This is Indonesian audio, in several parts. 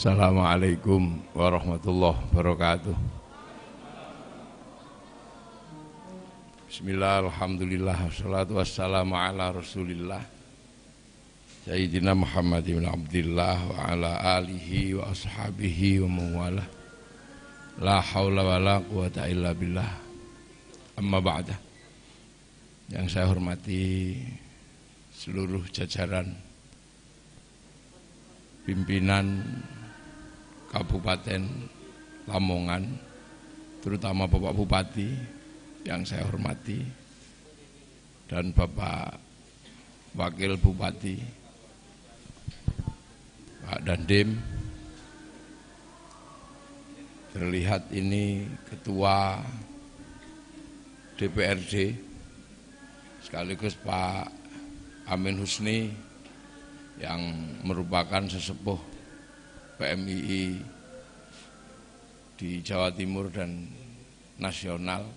Assalamualaikum warahmatullahi wabarakatuh. Bismillah, alhamdulillah, wassalatu wassalamu ala rasulillah Sayyidina Muhammad bin Abdillah wa ala alihi wa ashabihi wa mawalah. La hawla wa la quwata illa billah. Amma ba'da. Yang saya hormati seluruh jajaran pimpinan Kabupaten Lamongan, terutama Bapak Bupati yang saya hormati dan Bapak Wakil Bupati, Pak Dandim. Terlihat ini Ketua DPRD sekaligus Pak Amin Husni yang merupakan sesepuh PMII di Jawa Timur dan nasional.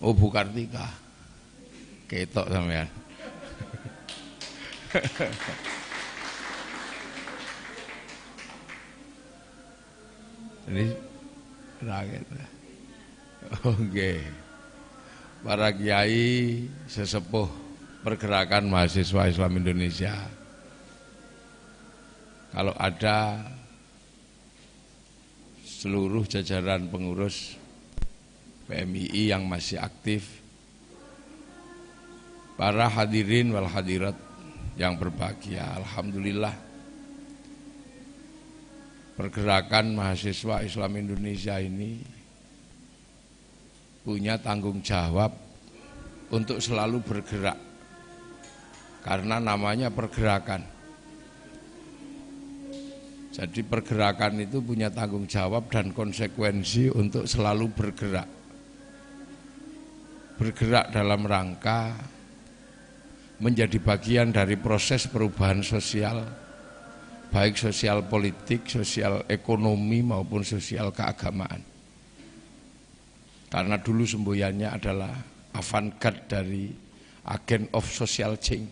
Oh, Bu Kartika, ketok sampean. Ini rakyat. Oke. Para kiai sesepuh pergerakan mahasiswa Islam Indonesia. Kalau ada seluruh jajaran pengurus PMII yang masih aktif, para hadirin wal hadirat yang berbahagia, alhamdulillah pergerakan mahasiswa Islam Indonesia ini punya tanggung jawab untuk selalu bergerak, karena namanya pergerakan. Jadi pergerakan itu punya tanggung jawab dan konsekuensi untuk selalu bergerak. Bergerak dalam rangka menjadi bagian dari proses perubahan sosial, baik sosial politik, sosial ekonomi maupun sosial keagamaan. Karena dulu semboyannya adalah avant-garde dari agent of social change.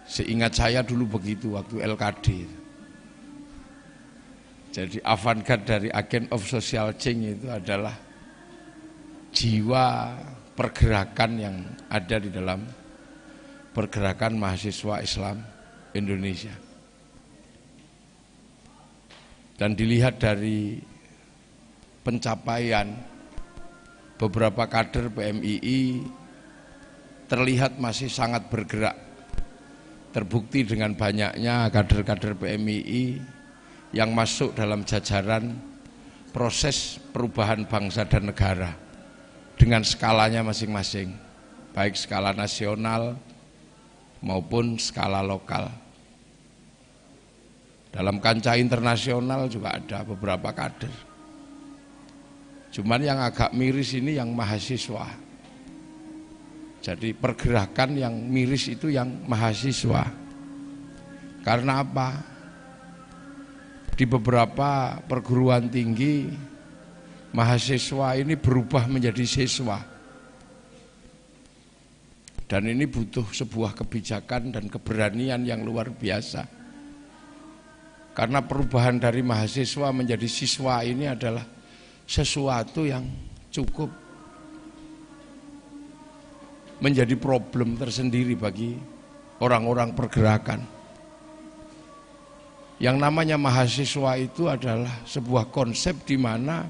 Seingat saya dulu begitu waktu LKD. Jadi avant-garde dari agent of social change itu adalah jiwa pergerakan yang ada di dalam pergerakan mahasiswa Islam Indonesia. Dan dilihat dari pencapaian beberapa kader PMII terlihat masih sangat bergerak. Terbukti dengan banyaknya kader-kader PMII yang masuk dalam jajaran proses perubahan bangsa dan negara dengan skalanya masing-masing, baik skala nasional maupun skala lokal. Dalam kancah internasional juga ada beberapa kader. Cuman yang agak miris ini yang mahasiswa. Jadi pergerakan yang miris itu yang mahasiswa. Karena apa? Di beberapa perguruan tinggi mahasiswa ini berubah menjadi siswa. Dan ini butuh sebuah kebijakan dan keberanian yang luar biasa. Karena perubahan dari mahasiswa menjadi siswa ini adalah sesuatu yang cukup menjadi problem tersendiri bagi orang-orang pergerakan. Yang namanya mahasiswa itu adalah sebuah konsep di mana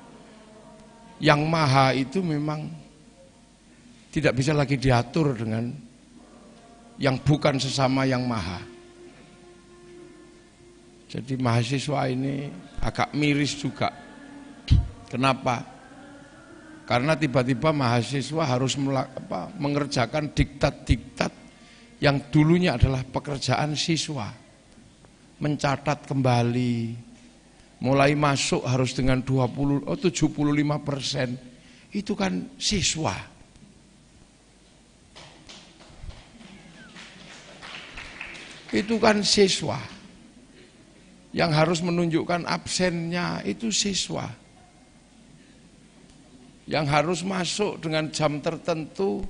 yang maha itu memang tidak bisa lagi diatur dengan yang bukan sesama yang maha. Jadi mahasiswa ini agak miris juga. Kenapa? Karena tiba-tiba mahasiswa harus mengerjakan diktat-diktat yang dulunya adalah pekerjaan siswa. Mencatat kembali, mulai masuk harus dengan 75%, itu kan siswa. Itu kan siswa. Yang harus menunjukkan absennya itu siswa. Yang harus masuk dengan jam tertentu,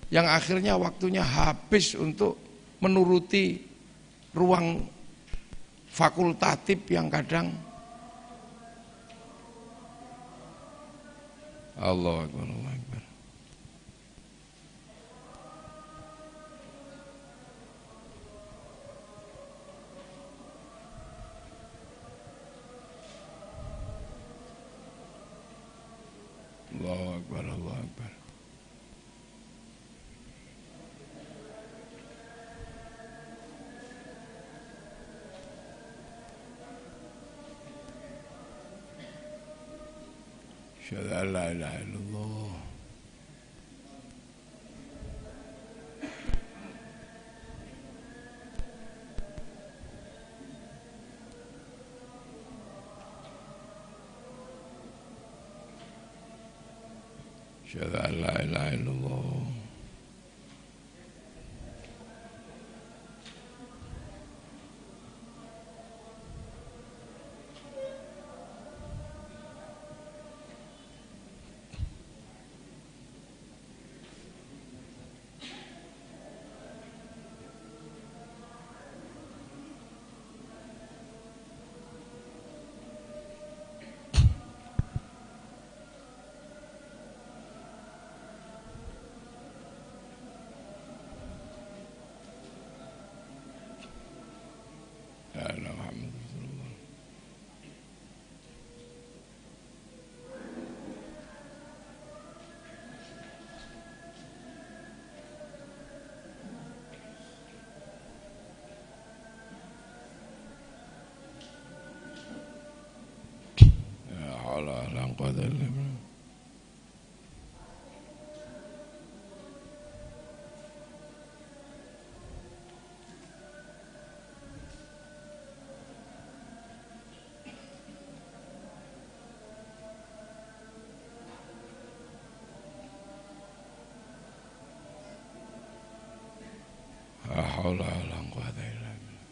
yang akhirnya waktunya habis untuk menuruti ruang fakultatif yang kadang Allahu Akbar, Allahu Akbar. Allahu Akbar, Allahu Akbar. Asyhadu an la ilaha illallah. Asyhadu an la ilaha illallah. La haula wala quwwata illa billah.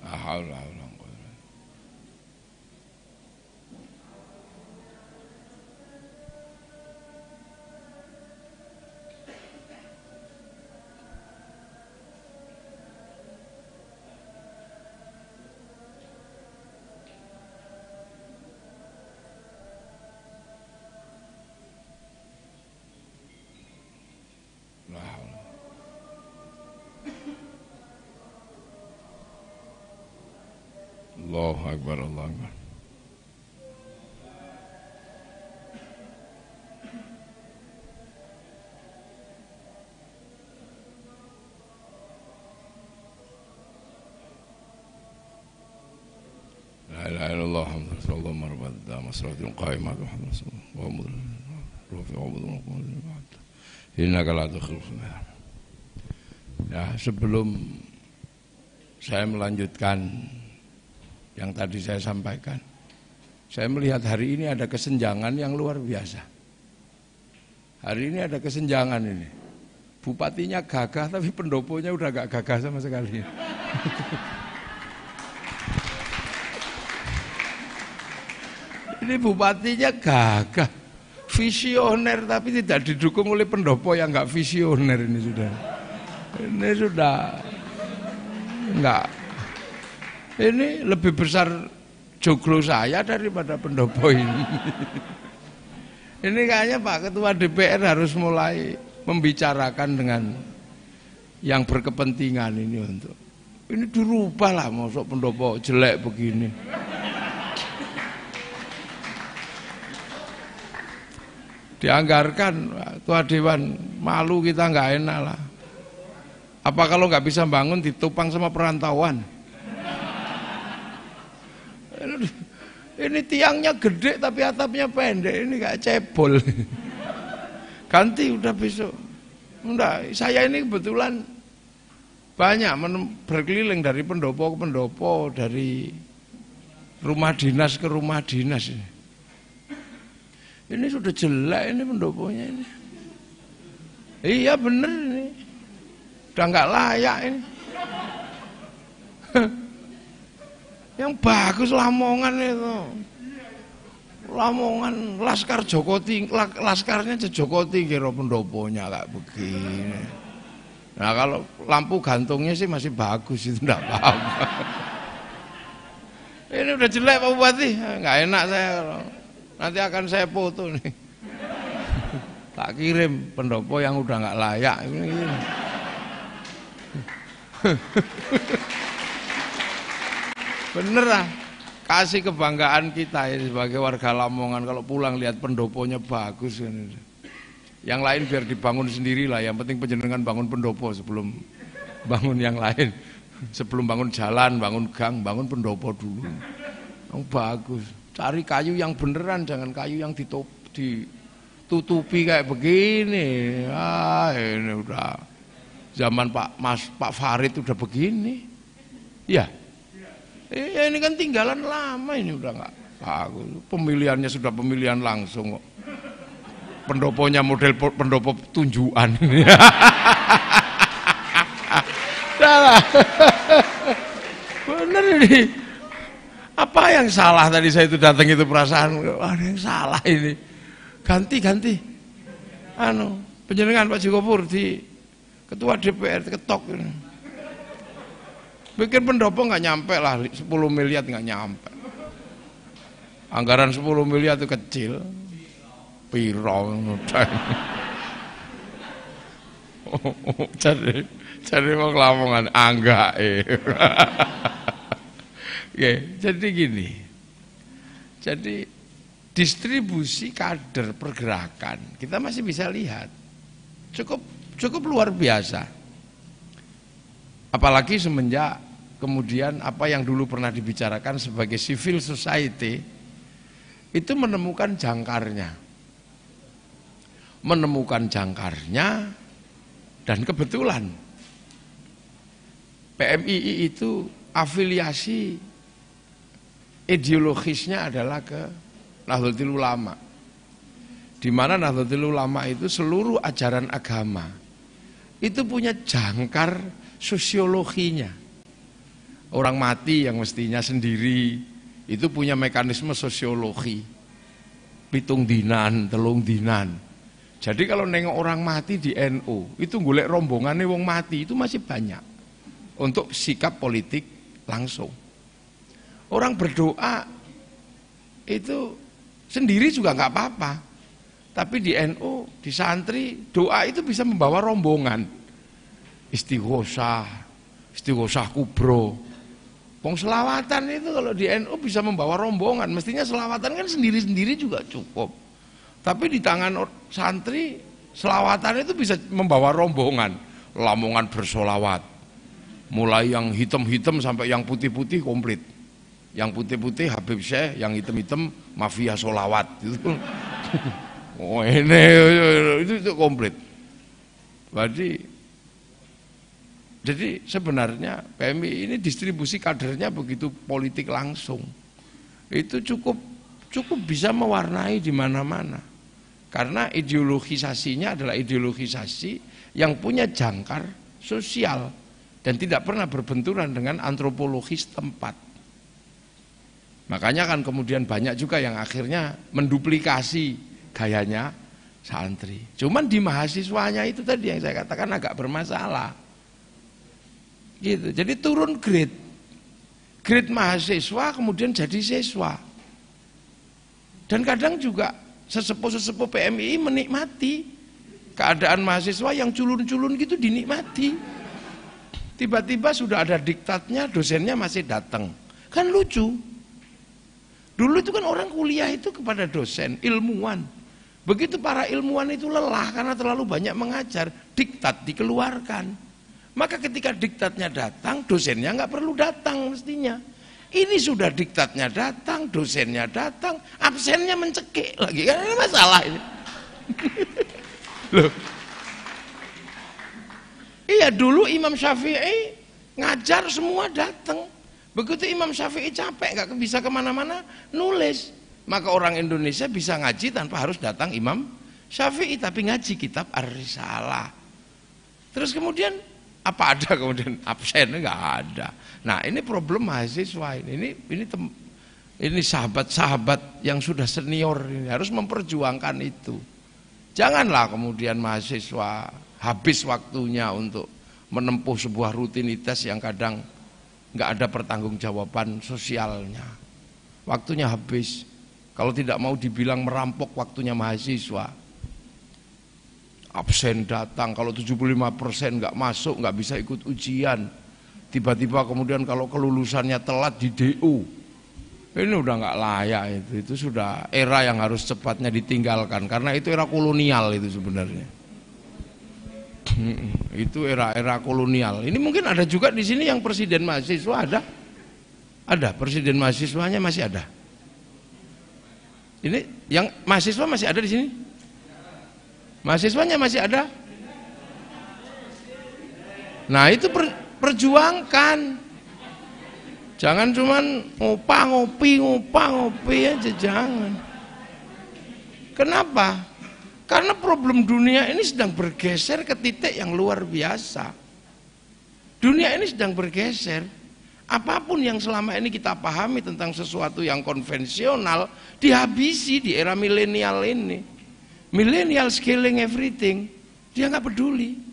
La haula wala quwwata. Allahu Akbar, Allahu Akbar. La ilaha illallah Muhammadur Rasulullah marabada masratul qaimat Muhammadur Rasulullah wa muhammadu innaka la tukhlifu al-mi'ad. Ya, sebelum saya melanjutkan yang tadi saya sampaikan, saya melihat hari ini ada kesenjangan yang luar biasa. Hari ini ada kesenjangan ini. Bupatinya gagah tapi pendoponya udah gak gagah sama sekali. Ini bupatinya gagah, visioner tapi tidak didukung oleh pendopo yang gak visioner ini sudah. Ini sudah enggak. Ini lebih besar joglo saya daripada pendopo ini. Ini kayaknya Pak Ketua DPR harus mulai membicarakan dengan yang berkepentingan ini untuk ini dirubah lah, masuk pendopo jelek begini. Dianggarkan Ketua Dewan, malu kita nggak enak lah. Apa kalau nggak bisa bangun ditopang sama perantauan? Ini tiangnya gede tapi atapnya pendek, ini kayak cebol. Ganti udah besok. Udah, saya ini kebetulan banyak berkeliling dari pendopo ke pendopo, dari rumah dinas ke rumah dinas. Ini sudah jelek ini pendoponya ini. Iya bener ini. Udah nggak layak ini. Yang bagus Lamongan itu. Lamongan Laskar Jokoti, laskarnya Jokoti kira pendoponya kayak begini. Nah kalau lampu gantungnya sih masih bagus, itu enggak apa-apa. Ini udah jelek Pak Bupati, nggak enak saya. Nanti akan saya foto nih. Tak kirim pendopo yang udah nggak layak. Bener lah. Kasih kebanggaan kita ya, sebagai warga Lamongan kalau pulang lihat pendoponya bagus kan. Yang lain biar dibangun sendiri lah, yang penting penjenengan bangun pendopo sebelum bangun yang lain. Sebelum bangun jalan, bangun gang, bangun pendopo dulu. Yang bagus. Cari kayu yang beneran, jangan kayu yang ditutupi kayak begini. Ah, ini udah zaman Pak Farid udah begini. Ya. Ya ini kan tinggalan lama, ini udah nggak bagus. Pemilihannya sudah pemilihan langsung kok. Pendoponya model pendopo tunjukan. Salah. Bener ini. Apa yang salah tadi saya itu datang itu perasaan ada yang salah ini. Ganti. Penjenengan Pak Jokopur di ketua DPR ketok ini. Bikin pendopo nggak nyampe lah, 10 miliar nggak nyampe. Anggaran 10 miliar itu kecil. Piro cari mau Lamongan angga jadi gini. Jadi distribusi kader pergerakan kita masih bisa lihat cukup luar biasa. Apalagi semenjak kemudian apa yang dulu pernah dibicarakan sebagai civil society itu menemukan jangkarnya dan kebetulan PMII itu afiliasi ideologisnya adalah ke Nahdlatul Ulama, di mana Nahdlatul Ulama itu seluruh ajaran agama itu punya jangkar sosiologinya. Orang mati yang mestinya sendiri itu punya mekanisme sosiologi, pitung dinan, telung dinan. Jadi kalau nengok orang mati di NU itu golek rombongannya wong mati itu masih banyak untuk sikap politik langsung. Orang berdoa itu sendiri juga nggak apa-apa, tapi di NU, di santri doa itu bisa membawa rombongan. Istighosah kubro. Wong selawatan itu kalau di NU bisa membawa rombongan, mestinya selawatan kan sendiri-sendiri juga cukup. Tapi di tangan santri, selawatan itu bisa membawa rombongan. Lamongan bersolawat. Mulai yang hitam-hitam sampai yang putih-putih komplit. Yang putih-putih Habib Syekh, yang hitam-hitam mafia solawat. Oh ini itu komplit. Jadi sebenarnya PMI ini distribusi kadernya begitu politik langsung. Itu cukup bisa mewarnai di mana-mana. Karena ideologisasinya adalah ideologisasi yang punya jangkar sosial dan tidak pernah berbenturan dengan antropologi setempat. Makanya kan kemudian banyak juga yang akhirnya menduplikasi gayanya santri. Cuman di mahasiswanya itu tadi yang saya katakan agak bermasalah. Gitu. Jadi turun grade mahasiswa kemudian jadi siswa. Dan kadang juga sesepuh-sesepuh PMI menikmati keadaan mahasiswa yang culun-culun gitu, dinikmati. Tiba-tiba sudah ada diktatnya, dosennya masih datang. Kan lucu. Dulu itu kan orang kuliah itu kepada dosen, ilmuwan. Begitu para ilmuwan itu lelah karena terlalu banyak mengajar, diktat dikeluarkan. Maka ketika diktatnya datang, dosennya nggak perlu datang mestinya. Ini sudah diktatnya datang, dosennya datang, absennya mencekik lagi, kan ini masalah ini. Loh. Iya dulu Imam Syafi'i ngajar semua datang. Begitu Imam Syafi'i capek nggak bisa kemana-mana, nulis. Maka orang Indonesia bisa ngaji tanpa harus datang Imam Syafi'i, tapi ngaji kitab Ar-Risalah. Terus kemudian apa ada kemudian absen? Nggak ada. Nah ini problem mahasiswa ini Ini sahabat-sahabat yang sudah senior ini harus memperjuangkan itu. Janganlah kemudian mahasiswa habis waktunya untuk menempuh sebuah rutinitas yang kadang nggak ada pertanggungjawaban sosialnya. Waktunya habis. Kalau tidak mau dibilang merampok waktunya mahasiswa. Absen datang, kalau 75% nggak masuk, nggak bisa ikut ujian. Tiba-tiba kemudian kalau kelulusannya telat di DO. Ini udah nggak layak itu sudah era yang harus cepatnya ditinggalkan karena itu era kolonial itu sebenarnya. Itu era kolonial. Ini mungkin ada juga di sini yang presiden mahasiswa ada presiden mahasiswanya masih ada. Ini yang mahasiswa masih ada di sini? Mahasiswanya masih ada? Nah itu perjuangkan. Jangan cuman ngopi aja, jangan. Kenapa? Karena problem dunia ini sedang bergeser ke titik yang luar biasa. Dunia ini sedang bergeser. Apapun yang selama ini kita pahami tentang sesuatu yang konvensional dihabisi di era milenial ini. Milenial scaling everything, dia nggak peduli.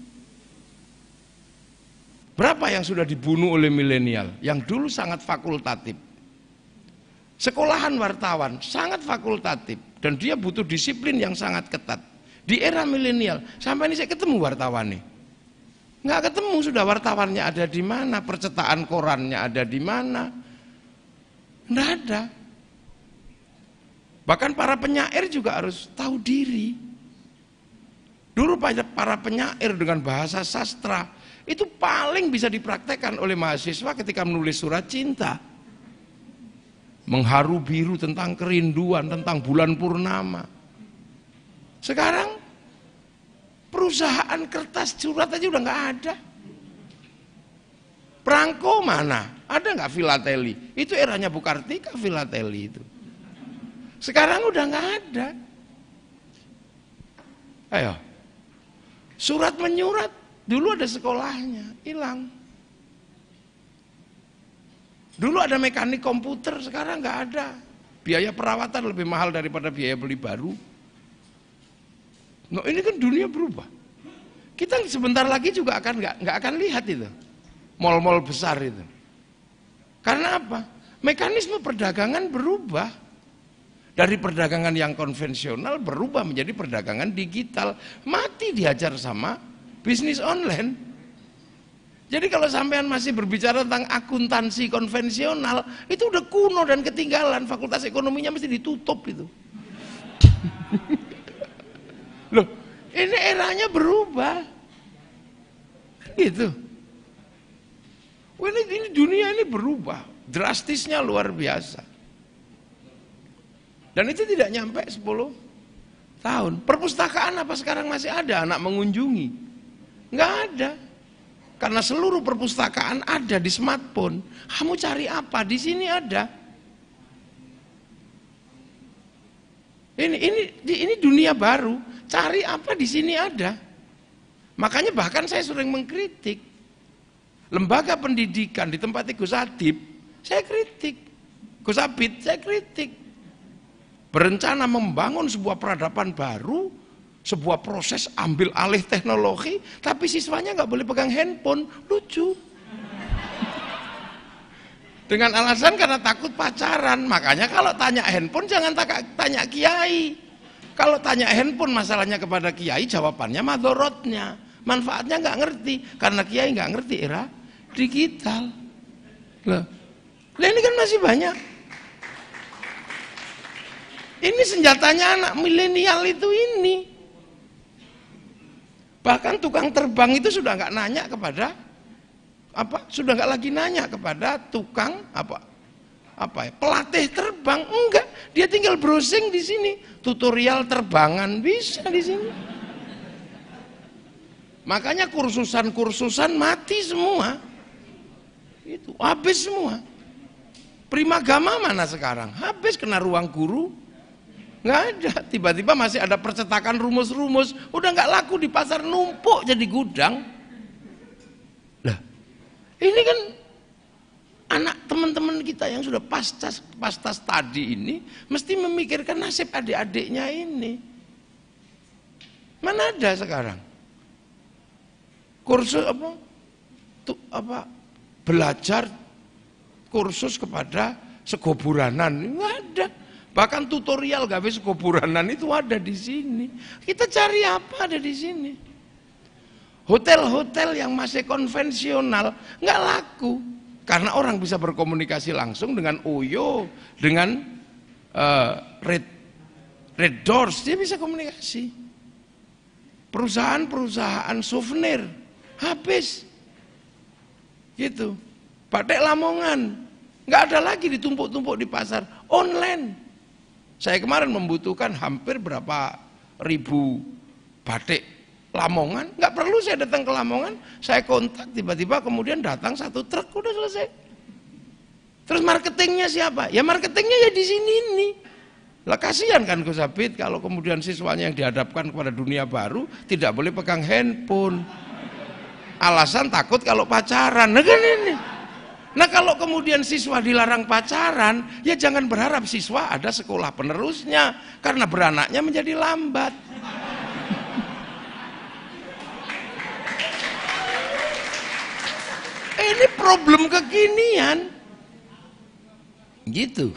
Berapa yang sudah dibunuh oleh milenial? Yang dulu sangat fakultatif. Sekolahan wartawan sangat fakultatif dan dia butuh disiplin yang sangat ketat. Di era milenial, sampai ini saya ketemu wartawan nih. Nggak ketemu sudah wartawannya ada di mana, percetakan korannya ada di mana. Nggak ada. Bahkan para penyair juga harus tahu diri. Dulu para penyair dengan bahasa sastra itu paling bisa dipraktekkan oleh mahasiswa ketika menulis surat cinta. Mengharu biru tentang kerinduan, tentang bulan purnama. Sekarang perusahaan kertas surat aja udah nggak ada. Perangko mana? Ada nggak filateli? Itu eranya Bukartika filateli itu. Sekarang udah nggak ada. Ayo, surat menyurat dulu ada sekolahnya, hilang. Dulu ada mekanik komputer, sekarang nggak ada. Biaya perawatan lebih mahal daripada biaya beli baru. Nah, ini kan dunia berubah. Kita sebentar lagi juga akan nggak akan lihat itu, mal-mal besar itu. Karena apa? Mekanisme perdagangan berubah. Dari perdagangan yang konvensional berubah menjadi perdagangan digital. Mati dihajar sama bisnis online. Jadi kalau sampean masih berbicara tentang akuntansi konvensional, itu udah kuno dan ketinggalan. Fakultas ekonominya mesti ditutup itu. Loh, ini eranya berubah. Gitu. Ini dunia ini berubah. Drastisnya luar biasa. Dan itu tidak nyampe 10 tahun. Perpustakaan apa sekarang masih ada anak mengunjungi? Nggak ada. Karena seluruh perpustakaan ada di smartphone. Kamu cari apa? Di sini ada. Ini dunia baru. Cari apa di sini ada. Makanya bahkan saya sering mengkritik lembaga pendidikan di tempat Gus Adib. Saya kritik. Gus Abid, saya kritik. Berencana membangun sebuah peradaban baru, sebuah proses ambil alih teknologi, tapi siswanya nggak boleh pegang handphone. Lucu. Dengan alasan karena takut pacaran. Makanya kalau tanya handphone jangan tanya kiai. Kalau tanya handphone masalahnya kepada kiai, jawabannya madorotnya, manfaatnya nggak ngerti. Karena kiai nggak ngerti era digital. Loh, ini kan masih banyak. Ini senjatanya anak milenial itu ini. Bahkan tukang terbang itu sudah nggak nanya kepada sudah nggak lagi nanya kepada tukang pelatih terbang, enggak. Dia tinggal browsing di sini, tutorial terbangan bisa di sini. Makanya kursusan mati semua. Itu habis semua. Primagama mana sekarang? Habis kena ruang guru. Nggak ada, tiba-tiba masih ada percetakan rumus-rumus, udah nggak laku di pasar, numpuk jadi gudang. Lah, ini kan Anak teman-teman kita yang sudah pasca studi ini mesti memikirkan nasib adik-adiknya ini. Mana ada sekarang kursus belajar kursus kepada segoburanan, nggak ada. Bahkan tutorial gawe segoburanan itu ada di sini. Kita cari apa ada di sini? Hotel-hotel yang masih konvensional nggak laku karena orang bisa berkomunikasi langsung dengan Oyo, dengan Red Doors, dia bisa komunikasi. Perusahaan-perusahaan souvenir habis, gitu. Batik Lamongan nggak ada lagi ditumpuk-tumpuk di pasar, online. Saya kemarin membutuhkan hampir berapa ribu batik Lamongan, nggak perlu saya datang ke Lamongan, saya kontak, tiba-tiba kemudian datang 1 truk, udah selesai. Terus marketingnya siapa? Ya marketingnya ya di sini nih. Lah kasihan kan Gus Abid kalau kemudian siswanya yang dihadapkan kepada dunia baru tidak boleh pegang handphone. Alasan takut kalau pacaran. Nah kan ini. Nah kalau kemudian siswa dilarang pacaran, ya jangan berharap siswa ada sekolah penerusnya karena beranaknya menjadi lambat. Ini problem kekinian. Gitu.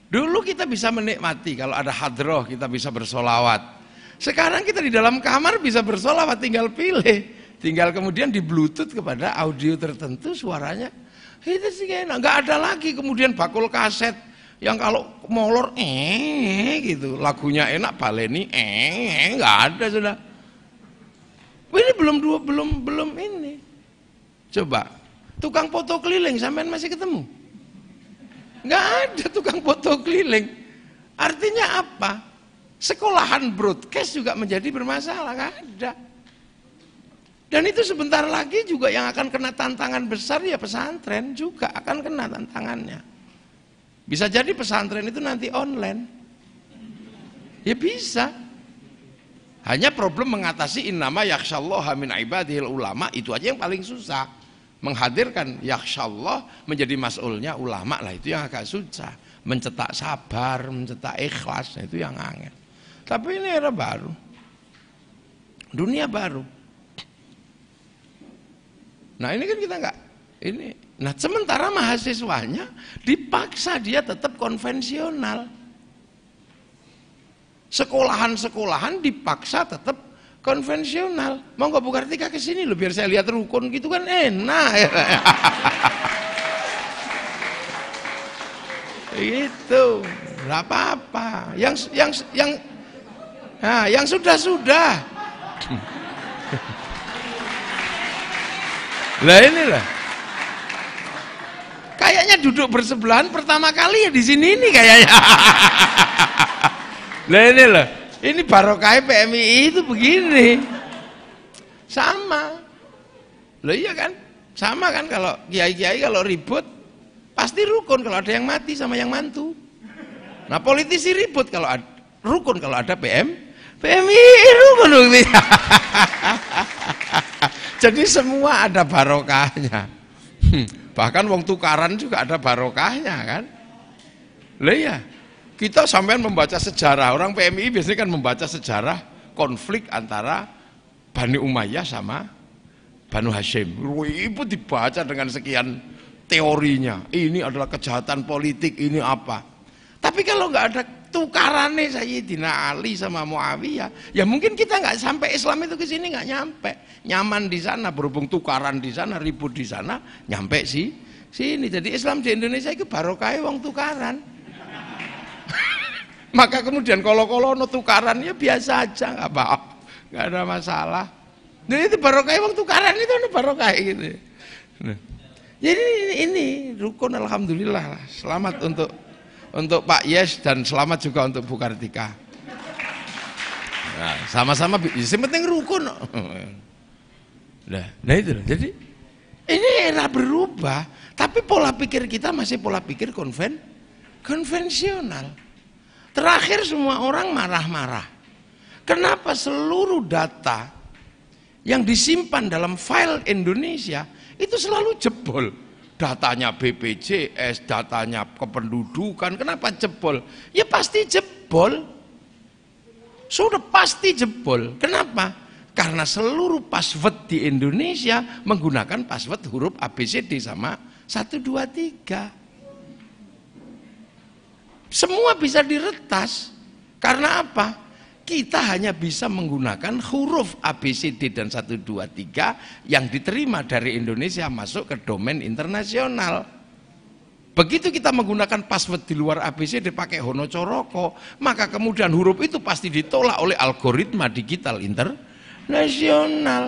Dulu kita bisa menikmati kalau ada hadroh kita bisa bersolawat. Sekarang kita di dalam kamar bisa bersolawat, tinggal pilih, tinggal kemudian di bluetooth kepada audio tertentu suaranya. Itu sih enak. Nggak ada lagi kemudian bakul kaset yang kalau molor gitu lagunya enak baleni nggak ada sudah. Ini belum ini. Coba tukang foto keliling sampean masih ketemu? Nggak ada tukang foto keliling. Artinya apa? Sekolahan broadcast juga menjadi bermasalah, nggak ada. Dan itu sebentar lagi juga yang akan kena tantangan besar ya pesantren juga akan kena tantangannya. Bisa jadi pesantren itu nanti online. Ya bisa. Hanya problem mengatasi innama yakhsyallaha min ibadihil ulama, itu aja yang paling susah. Menghadirkan yakhsyallah menjadi mas'ulnya ulama lah, itu yang agak susah. Mencetak sabar, mencetak ikhlas, itu yang angel. Tapi ini era baru. Dunia baru. Nah ini kan kita enggak ini. Nah sementara mahasiswanya dipaksa dia tetap konvensional. Sekolahan-sekolahan dipaksa tetap konvensional. Mau nggak Bu Kartika ke sini loh biar saya lihat rukun gitu kan enak. Itu nggak apa-apa. Yang sudah. Lah inilah. Kayaknya duduk bersebelahan pertama kali ya di sini ini kayaknya. Lah inilah. Ini barokah PMI itu begini. Sama. Loh iya kan? Sama kan kalau kiai-kiai kalau ribut pasti rukun kalau ada yang mati sama yang mantu. Nah, politisi ribut kalau ada rukun kalau ada PMI rukun. Jadi semua ada barokahnya. Bahkan wong tukaran juga ada barokahnya kan? Loh iya. Kita sampean membaca sejarah, orang PMI biasanya kan membaca sejarah konflik antara Bani Umayyah sama Banu Hashim. Itu dibaca dengan sekian teorinya. Ini adalah kejahatan politik, ini apa. Tapi kalau nggak ada tukarannya Sayyidina Ali sama Muawiyah, ya mungkin kita nggak sampai Islam itu ke sini nggak nyampe. Nyaman di sana, berhubung tukaran di sana, ribut di sana, nyampe sini. Jadi Islam di Indonesia itu barokah wong tukaran. Maka kemudian kalau no tukaran ya biasa aja, nggak ada masalah. Jadi itu barokah wong tukaran itu barokah gitu. Nah, jadi ini rukun alhamdulillah. Selamat untuk Pak Yes dan selamat juga untuk Bu Kartika. Nah, sama-sama yang penting rukun. Nah itu. Jadi ini era berubah, tapi pola pikir kita masih pola pikir konvensional. Terakhir semua orang marah-marah. Kenapa seluruh data yang disimpan dalam file Indonesia itu selalu jebol? datanya BPJS, datanya kependudukan, kenapa jebol? Ya pasti jebol. Sudah pasti jebol. Kenapa? Karena seluruh password di Indonesia menggunakan password huruf ABCD sama 1, 2, 3. Semua bisa diretas. Karena apa? Kita hanya bisa menggunakan huruf ABCD dan 1, 2, 3 yang diterima dari Indonesia masuk ke domain internasional. Begitu kita menggunakan password di luar ABCD pakai Honocoroko, maka kemudian huruf itu pasti ditolak oleh algoritma digital internasional.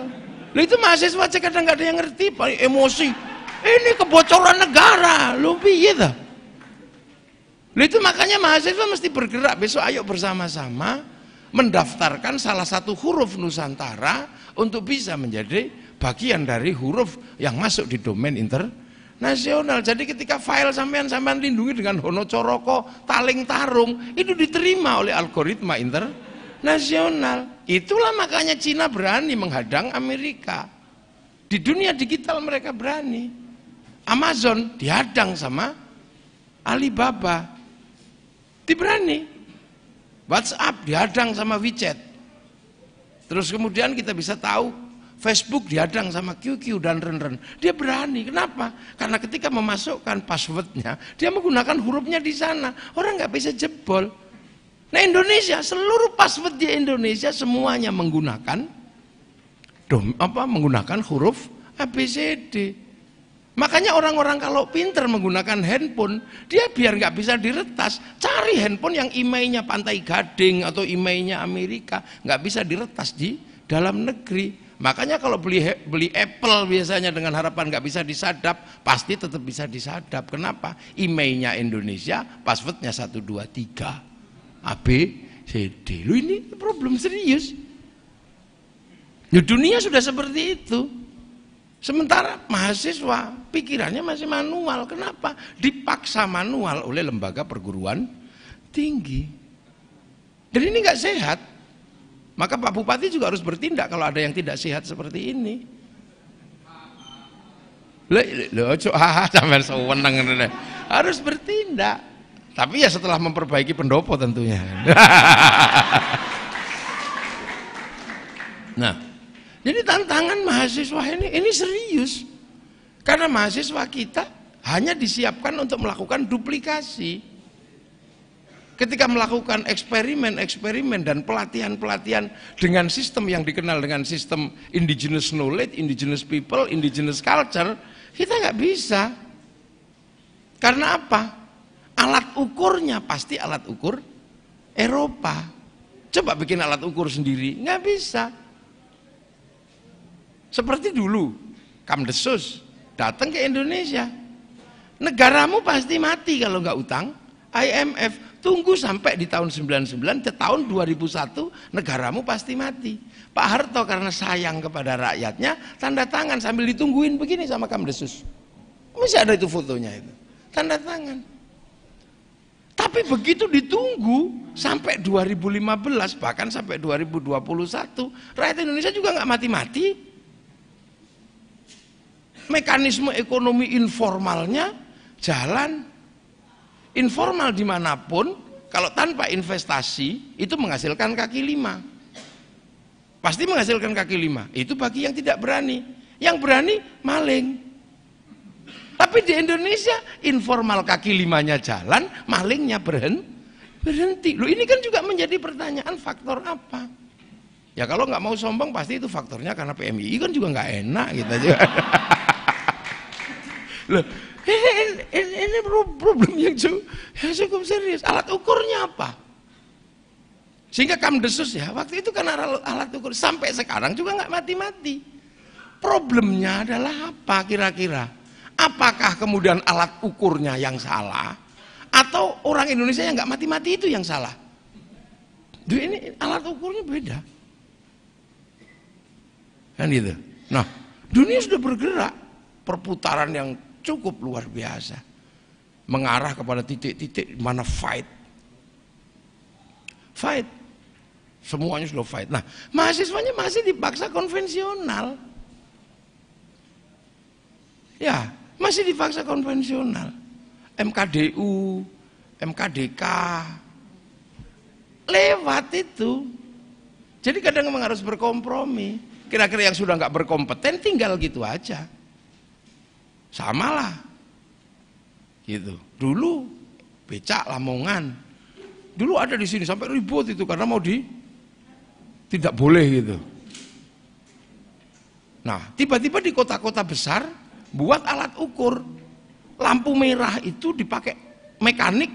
Loh, itu mahasiswa aja kadang nggak ada yang ngerti, paling emosi. Ini kebocoran negara, loh piye ta? Loh, itu makanya mahasiswa mesti bergerak besok, ayo bersama-sama mendaftarkan salah satu huruf Nusantara untuk bisa menjadi bagian dari huruf yang masuk di domain internasional. Jadi ketika file sampean lindungi dengan Honocoroko, Taling Tarung, itu diterima oleh algoritma internasional. Itulah makanya Cina berani menghadang Amerika. Di dunia digital mereka berani. Amazon dihadang sama Alibaba. Diberani. WhatsApp dihadang sama WeChat. Terus kemudian kita bisa tahu Facebook dihadang sama QQ dan Ren-Ren. Dia berani. Kenapa? Karena ketika memasukkan passwordnya, dia menggunakan hurufnya di sana. Orang nggak bisa jebol. Nah, Indonesia, seluruh password di Indonesia semuanya menggunakan menggunakan huruf ABCD. Makanya orang-orang kalau pinter menggunakan handphone, dia biar nggak bisa diretas, cari handphone yang emailnya Pantai Gading atau emailnya Amerika, nggak bisa diretas di dalam negeri. Makanya kalau beli Apple biasanya dengan harapan nggak bisa disadap, pasti tetap bisa disadap. Kenapa? Emailnya Indonesia, passwordnya 1, 2, 3 ABCD. Lu ini problem serius. Di dunia sudah seperti itu. Sementara mahasiswa pikirannya masih manual. Kenapa? Dipaksa manual oleh lembaga perguruan tinggi. Dan ini nggak sehat. Maka Pak Bupati juga harus bertindak kalau ada yang tidak sehat seperti ini. Harus bertindak. Tapi ya setelah memperbaiki pendopo tentunya. Nah, jadi tantangan mahasiswa ini serius. Karena mahasiswa kita hanya disiapkan untuk melakukan duplikasi. Ketika melakukan eksperimen dan pelatihan-pelatihan dengan sistem yang dikenal dengan sistem indigenous knowledge, indigenous people, indigenous culture, kita nggak bisa. Karena apa? Alat ukurnya pasti alat ukur Eropa. Coba bikin alat ukur sendiri, nggak bisa. Seperti dulu, Kamdesus datang ke Indonesia. Negaramu pasti mati kalau nggak utang. IMF tunggu sampai di tahun 99, ke tahun 2001 negaramu pasti mati. Pak Harto karena sayang kepada rakyatnya tanda tangan sambil ditungguin begini sama Kamdesus. Masih ada itu fotonya itu. Tanda tangan. Tapi begitu ditunggu sampai 2015 bahkan sampai 2021 rakyat Indonesia juga nggak mati-mati. Mekanisme ekonomi informalnya jalan. Informal dimanapun, kalau tanpa investasi itu menghasilkan kaki lima. Pasti menghasilkan kaki lima. Itu bagi yang tidak berani. Yang berani maling. Tapi di Indonesia informal kaki limanya jalan, malingnya berhenti. Loh, ini kan juga menjadi pertanyaan faktor apa? Ya kalau nggak mau sombong pasti itu faktornya karena PMI kan juga nggak enak gitu aja. Loh, ini problem yang cukup serius. Alat ukurnya apa? Sehingga Kamdesus ya waktu itu kan alat ukur sampai sekarang juga nggak mati-mati. Problemnya adalah apa kira-kira? Apakah kemudian alat ukurnya yang salah atau orang Indonesia yang nggak mati-mati itu yang salah? Duh, ini alat ukurnya beda. Kan gitu. Nah, dunia sudah bergerak perputaran yang cukup luar biasa mengarah kepada titik-titik mana fight semuanya sudah fight. Nah, mahasiswanya masih dipaksa konvensional ya, Masih di fase konvensional. MKDU, MKDK, lewat itu. Jadi kadang memang harus berkompromi. Kira-kira yang sudah nggak berkompeten tinggal gitu aja. Samalah. Gitu. Dulu becak Lamongan. Dulu ada di sini sampai ribut itu karena mau tidak boleh gitu. Nah, tiba-tiba di kota-kota besar buat alat ukur. Lampu merah itu dipakai mekanik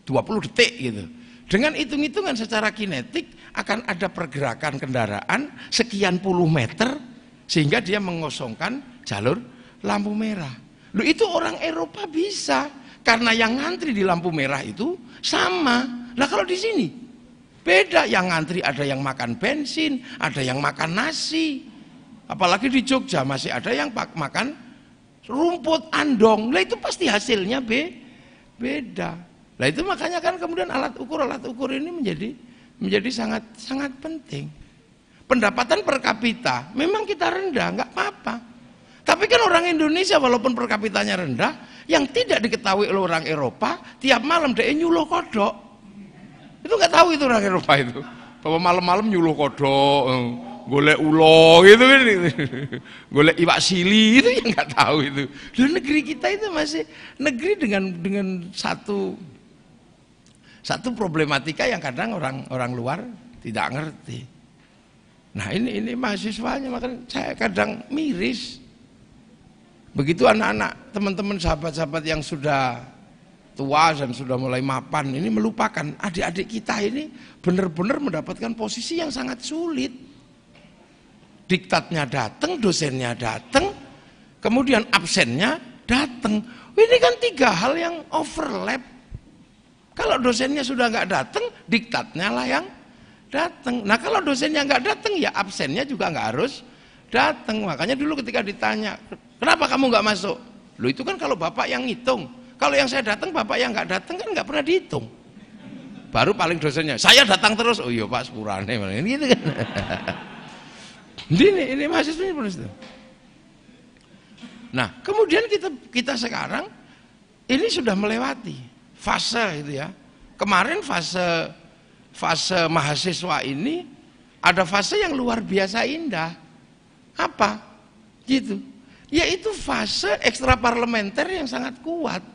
20 detik gitu. Dengan hitung-hitungan secara kinetik akan ada pergerakan kendaraan sekian puluh meter sehingga dia mengosongkan jalur lampu merah. Loh, itu orang Eropa bisa karena yang ngantri di lampu merah itu sama. Nah, kalau di sini beda, yang ngantri ada yang makan bensin, ada yang makan nasi. Apalagi di Jogja masih ada yang makan rumput andong. Lah itu pasti hasilnya beda. Lah itu makanya kan kemudian alat ukur ini menjadi sangat sangat penting. Pendapatan per kapita memang kita rendah, nggak apa-apa. Tapi kan orang Indonesia walaupun per kapitanya rendah, yang tidak diketahui oleh orang Eropa, tiap malam dia nyuluh kodok. Itu nggak tahu itu orang Eropa itu. Bahwa malam-malam nyuluh kodok, golek ulo gitu kan, golek iwak sili itu yang nggak tahu itu. Dan negeri kita itu masih negeri dengan satu problematika yang kadang orang luar tidak ngerti. Nah ini mahasiswanya, makanya saya kadang miris. Begitu anak-anak, teman-teman, sahabat-sahabat yang sudah tua dan sudah mulai mapan ini melupakan adik-adik kita ini benar-benar mendapatkan posisi yang sangat sulit. Diktatnya datang, dosennya datang, kemudian absennya datang. Ini kan tiga hal yang overlap. Kalau dosennya sudah nggak datang, diktatnya lah yang datang. Nah kalau dosennya nggak datang, ya absennya juga nggak harus datang. Makanya dulu ketika ditanya, kenapa kamu nggak masuk? Loh itu kan kalau bapak yang ngitung. Kalau yang saya datang, bapak yang nggak datang kan nggak pernah dihitung. Baru paling dosennya, saya datang terus. Oh iya pak, sepurane, gitu kan. Ini mahasiswanya itu. Nah, kemudian kita sekarang ini sudah melewati fase itu ya. Kemarin fase mahasiswa ini ada fase yang luar biasa indah. Apa? Gitu. Yaitu fase ekstraparlementer yang sangat kuat.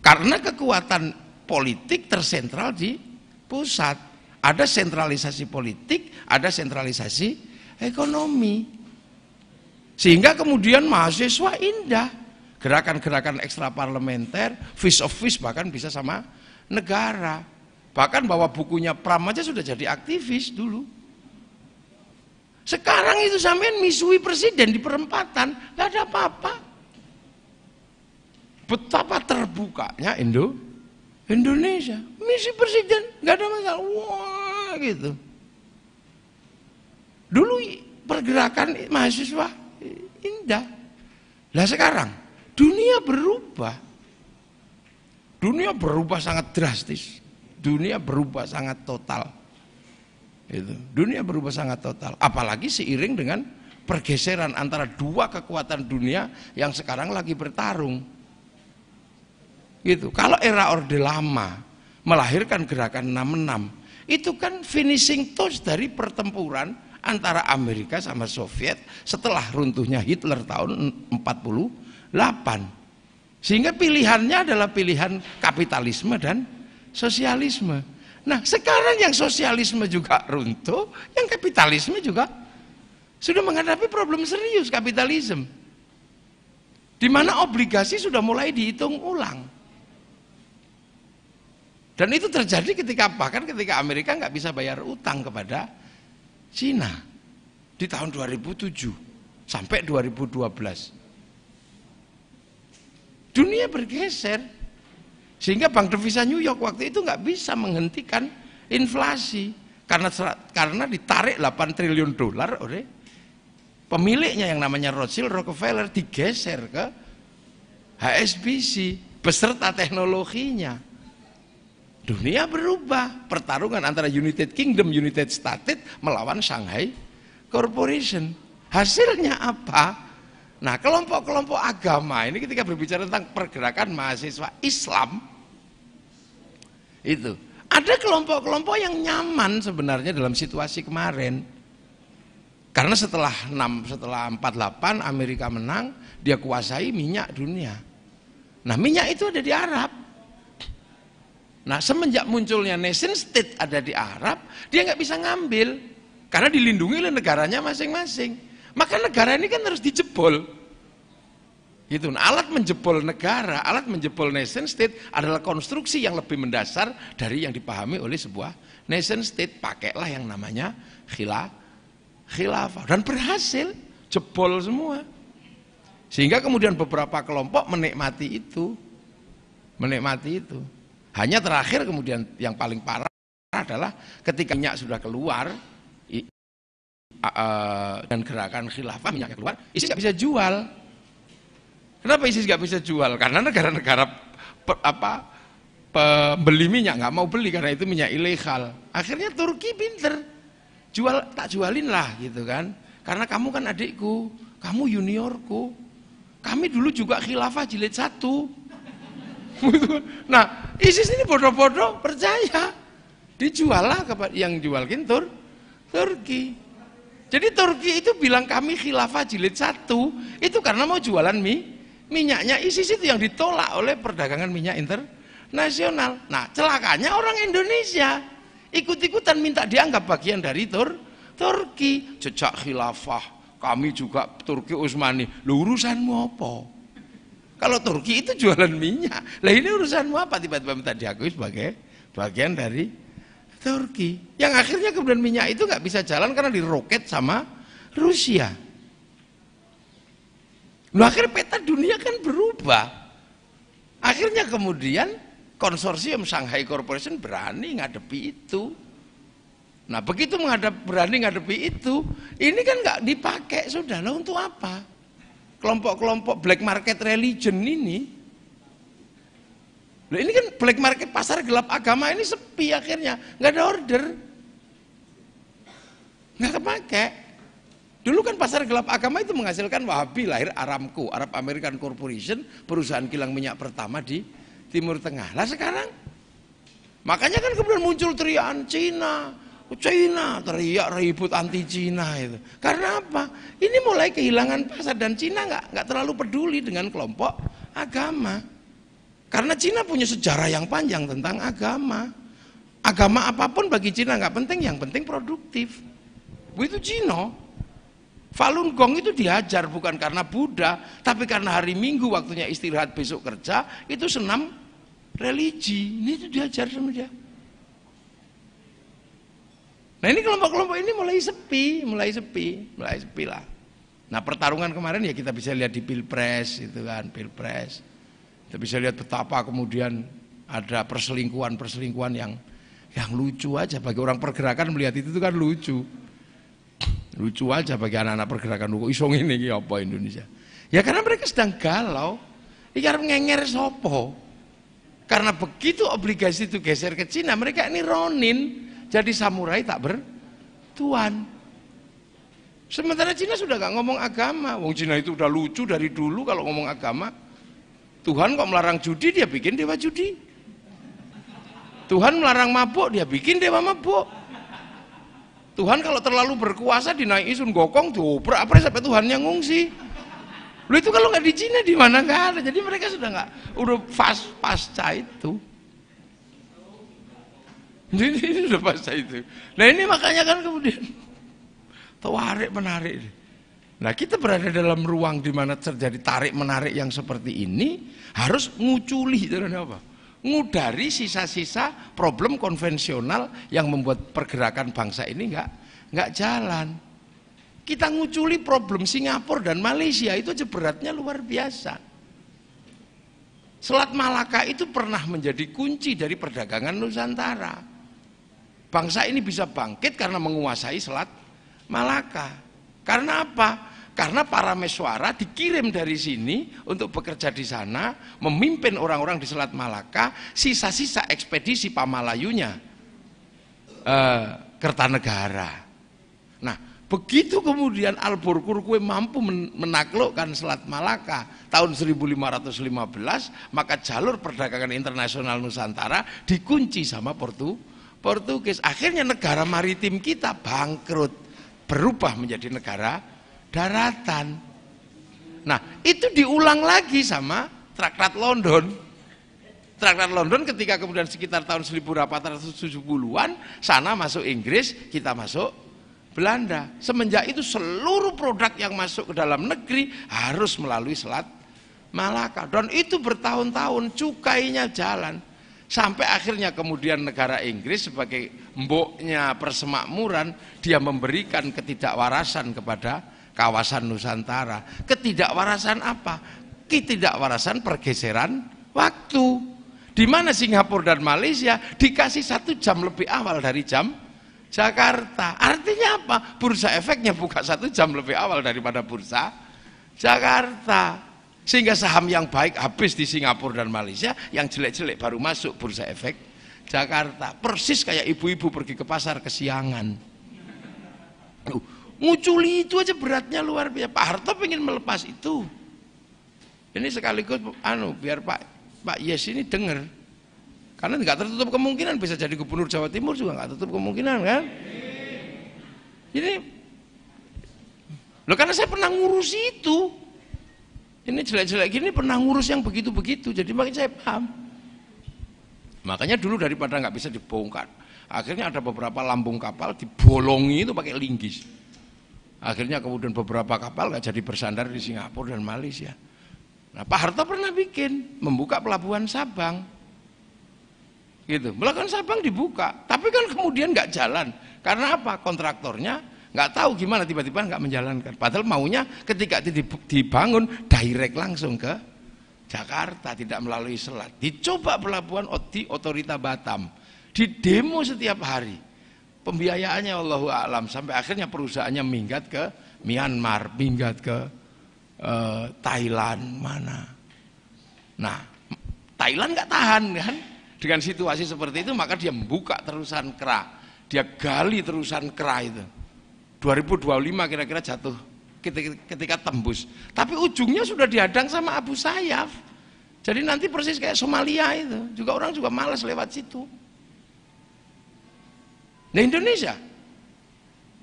Karena kekuatan politik tersentral di pusat. Ada sentralisasi politik, ada sentralisasi ekonomi. Sehingga kemudian mahasiswa indah. Gerakan-gerakan ekstraparlementer, fist of fist bahkan bisa sama negara. Bahkan bawa bukunya Pram aja sudah jadi aktivis dulu. Sekarang itu sampean misui presiden di perempatan, gak ada apa-apa. Betapa terbukanya Indonesia, misi presiden nggak ada masalah, wah gitu. Dulu pergerakan mahasiswa indah. Lah sekarang dunia berubah sangat drastis, dunia berubah sangat total. Itu. Dunia berubah sangat total. Apalagi seiring dengan pergeseran antara dua kekuatan dunia yang sekarang lagi bertarung. Gitu. Kalau era Orde Lama melahirkan gerakan 66, itu kan finishing touch dari pertempuran antara Amerika sama Soviet setelah runtuhnya Hitler tahun 48. Sehingga pilihannya adalah pilihan kapitalisme dan sosialisme. Nah, sekarang yang sosialisme juga runtuh, yang kapitalisme juga sudah menghadapi problem serius kapitalisme. Di mana obligasi sudah mulai dihitung ulang. Dan itu terjadi bahkan ketika Amerika nggak bisa bayar utang kepada Cina di tahun 2007 sampai 2012. Dunia bergeser sehingga Bank Devisa New York waktu itu nggak bisa menghentikan inflasi karena ditarik 8 triliun dolar oleh pemiliknya yang namanya Rothschild Rockefeller, digeser ke HSBC beserta teknologinya. Dunia berubah, pertarungan antara United Kingdom, United States melawan Shanghai Corporation. Hasilnya apa? Nah, kelompok-kelompok agama ini ketika berbicara tentang pergerakan mahasiswa Islam, itu ada kelompok-kelompok yang nyaman sebenarnya dalam situasi kemarin. Karena setelah 48 Amerika menang, dia kuasai minyak dunia. Nah, minyak itu ada di Arab. Nah, semenjak munculnya nation state ada di Arab, dia nggak bisa ngambil karena dilindungi oleh negaranya masing-masing. Maka negara ini kan harus dijebol. Gitu. Nah, alat menjebol negara, alat menjebol nation state adalah konstruksi yang lebih mendasar dari yang dipahami oleh sebuah nation state. Pakailah yang namanya khilafah dan berhasil jebol semua. Sehingga kemudian beberapa kelompok menikmati itu. Hanya terakhir kemudian yang paling parah adalah ketika minyak sudah keluar dan gerakan khilafah minyaknya keluar, ISIS nggak bisa jual. Kenapa ISIS nggak bisa jual? Karena negara-negara pembeli minyak nggak mau beli karena itu minyak ilegal. Akhirnya Turki pinter, tak jualin lah gitu kan. Karena kamu kan adikku, kamu juniorku. Kami dulu juga khilafah jilid 1. Nah, ISIS ini bodoh-bodoh percaya, dijual lah kepada yang jualin Turki. Jadi Turki itu bilang kami khilafah jilid 1 itu karena mau jualan minyaknya. ISIS itu yang ditolak oleh perdagangan minyak internasional. Nah, celakanya orang Indonesia ikut-ikutan minta dianggap bagian dari Turki. Jejak khilafah, kami juga Turki Utsmani. Lu urusanmu apa? Kalau Turki itu jualan minyak, lah ini urusanmu apa? Tiba-tiba minta diakui sebagai bagian dari Turki, yang akhirnya kemudian minyak itu nggak bisa jalan karena diroket sama Rusia. Nah, akhirnya peta dunia kan berubah. Akhirnya kemudian konsorsium Shanghai Corporation berani ngadepi itu. Nah, begitu berani ngadepi itu, ini kan nggak dipakai, sudah lah untuk apa? Kelompok-kelompok black market religion ini. Nah, ini kan black market pasar gelap agama ini sepi akhirnya, nggak ada order, nggak kepake. Dulu kan pasar gelap agama itu menghasilkan Wahabi, lahir Aramco, Arab American Corporation, perusahaan kilang minyak pertama di Timur Tengah. Lah sekarang, makanya kan kemudian muncul teriakan Cina, teriak ribut anti Cina itu. Karena apa? Ini mulai kehilangan pasar dan Cina nggak terlalu peduli dengan kelompok agama. Karena Cina punya sejarah yang panjang tentang agama. Agama apapun bagi Cina nggak penting, yang penting produktif. Begitu Cina. Falun Gong itu diajar bukan karena Buddha, tapi karena hari Minggu waktunya istirahat besok kerja, itu senam religi. Ini itu diajar sama dia. Nah, ini kelompok-kelompok ini mulai sepi lah. Nah, pertarungan kemarin ya kita bisa lihat di Pilpres itu kan, Pilpres. Kita bisa lihat betapa kemudian ada perselingkuhan yang lucu aja bagi orang pergerakan. Melihat itu kan lucu aja bagi anak-anak pergerakan. Isong ini apa Indonesia? Ya karena mereka sedang galau. Iki arep ngenger sopo. Karena begitu obligasi itu geser ke Cina, mereka ini ronin, jadi samurai tak bertuan. Sementara Cina sudah gak ngomong agama. Wong Cina itu udah lucu dari dulu kalau ngomong agama. Tuhan kok melarang judi, dia bikin dewa judi. Tuhan melarang mabuk, dia bikin dewa mabuk. Tuhan kalau terlalu berkuasa dinaiki Sun Gokong, diobrak apa sampai Tuhannya ngungsi. Lu itu kalau nggak di Cina di mana nggak ada. Jadi mereka udah pasca itu. Ini sudah pasca itu. Nah ini makanya kan kemudian tarik menarik. Nah, kita berada dalam ruang di mana terjadi tarik menarik yang seperti ini, harus nguculi, ngudari sisa-sisa problem konvensional yang membuat pergerakan bangsa ini nggak jalan. Kita nguculi problem Singapura dan Malaysia itu aja beratnya luar biasa. Selat Malaka itu pernah menjadi kunci dari perdagangan Nusantara. Bangsa ini bisa bangkit karena menguasai Selat Malaka. Karena apa? Karena para meswara dikirim dari sini untuk bekerja di sana, memimpin orang-orang di Selat Malaka, sisa-sisa ekspedisi Pamalayunya Kertanegara. Nah, Begitu kemudian Al-Burkur kue mampu menaklukkan Selat Malaka tahun 1515, maka jalur perdagangan internasional Nusantara dikunci sama Portugis. Akhirnya negara maritim kita bangkrut, berubah menjadi negara daratan. Nah, itu diulang lagi sama Traktat London. Traktat London ketika kemudian sekitar tahun 1870-an, sana masuk Inggris, kita masuk Belanda. Semenjak itu seluruh produk yang masuk ke dalam negeri harus melalui Selat Malaka. Dan itu bertahun-tahun cukainya jalan. Sampai akhirnya kemudian negara Inggris sebagai mboknya persemakmuran, dia memberikan ketidakwarasan kepada kawasan Nusantara. Ketidakwarasan apa? Ketidakwarasan pergeseran waktu. Di mana Singapura dan Malaysia dikasih 1 jam lebih awal dari jam Jakarta. Artinya apa? Bursa efeknya buka 1 jam lebih awal daripada bursa Jakarta. Sehingga saham yang baik habis di Singapura dan Malaysia, yang jelek-jelek baru masuk bursa efek Jakarta. Persis kayak ibu-ibu pergi ke pasar kesiangan. Nguculi itu aja beratnya luar biasa. Pak Harto pengen melepas itu. Ini sekaligus biar Pak Yes ini dengar. Karena nggak tertutup kemungkinan bisa jadi gubernur Jawa Timur juga nggak tertutup kemungkinan kan? Ini, loh karena saya pernah ngurus itu. Ini jelek-jelek gini pernah ngurus yang begitu-begitu, jadi makin saya paham. Makanya dulu daripada nggak bisa dibongkar, akhirnya ada beberapa lambung kapal dibolongi itu pakai linggis. Akhirnya kemudian beberapa kapal nggak jadi bersandar di Singapura dan Malaysia. Nah, Pak Harto pernah membuka pelabuhan Sabang. Gitu. Pelabuhan Sabang dibuka, tapi kan kemudian nggak jalan. Karena apa? Kontraktornya nggak tahu gimana tiba-tiba nggak menjalankan. Padahal maunya ketika dibangun direct langsung ke Jakarta, tidak melalui selat. Dicoba pelabuhan di Otorita Batam, di demo setiap hari. Pembiayaannya Allahu a'lam, sampai akhirnya perusahaannya minggat ke Myanmar, minggat ke Thailand mana. Nah, Thailand nggak tahan kan? Dengan situasi seperti itu, maka dia membuka terusan kera, dia gali terusan kera itu. 2025 kira-kira jatuh ketika tembus. Tapi ujungnya sudah dihadang sama Abu Sayyaf. Jadi nanti persis kayak Somalia itu, juga orang juga malas lewat situ. Nah, Indonesia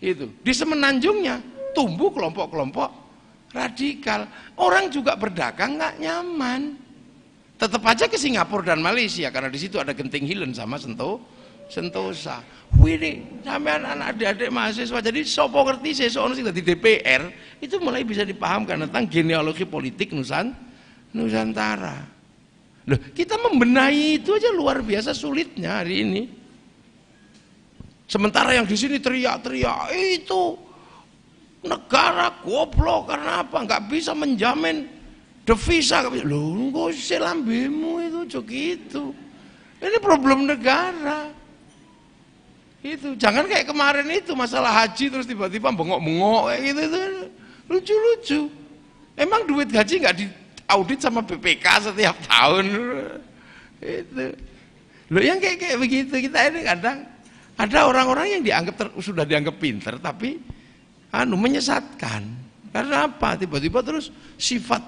itu di semenanjungnya tumbuh kelompok-kelompok radikal. Orang juga berdagang nggak nyaman. Tetap aja ke Singapura dan Malaysia karena di situ ada Genting Hilen sama Sentosa. Wih, sampai anak adik-adik mahasiswa, jadi sopo ngerti sesuatu sing di DPR itu mulai bisa dipahamkan tentang genealogi politik Nusantara. Loh, kita membenahi itu aja luar biasa sulitnya hari ini. Sementara yang di sini teriak-teriak itu negara goblok karena apa? Nggak bisa menjamin devisa. Loh, enggak usah lambemu itu gitu. Ini problem negara. Itu jangan kayak kemarin itu masalah haji terus tiba-tiba bengok-bengok kayak gitu itu lucu-lucu. Emang duit gaji nggak diaudit sama BPK setiap tahun? Itu. Loh, yang kayak begitu kita ini kadang ada orang-orang yang sudah dianggap pinter tapi menyesatkan. Karena apa? Tiba-tiba terus sifat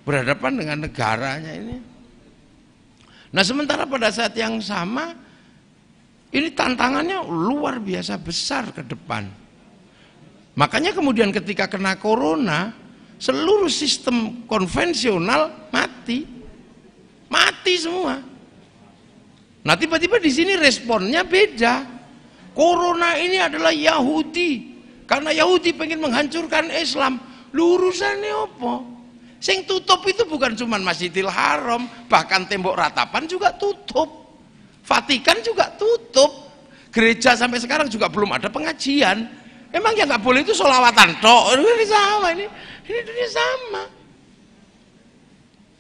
berhadapan dengan negaranya ini. Nah, sementara pada saat yang sama ini tantangannya luar biasa besar ke depan. Makanya kemudian ketika kena corona, seluruh sistem konvensional mati semua. Nah, tiba-tiba di sini responnya beda. Corona ini adalah Yahudi, karena Yahudi pengen menghancurkan Islam. Lurusannya apa? Sing tutup itu bukan cuma Masjidil Haram, bahkan tembok ratapan juga tutup. Vatikan juga tutup. Gereja sampai sekarang juga belum ada pengajian. Emang yang nggak boleh itu sholawatan tok. Ini sama ini dunia sama.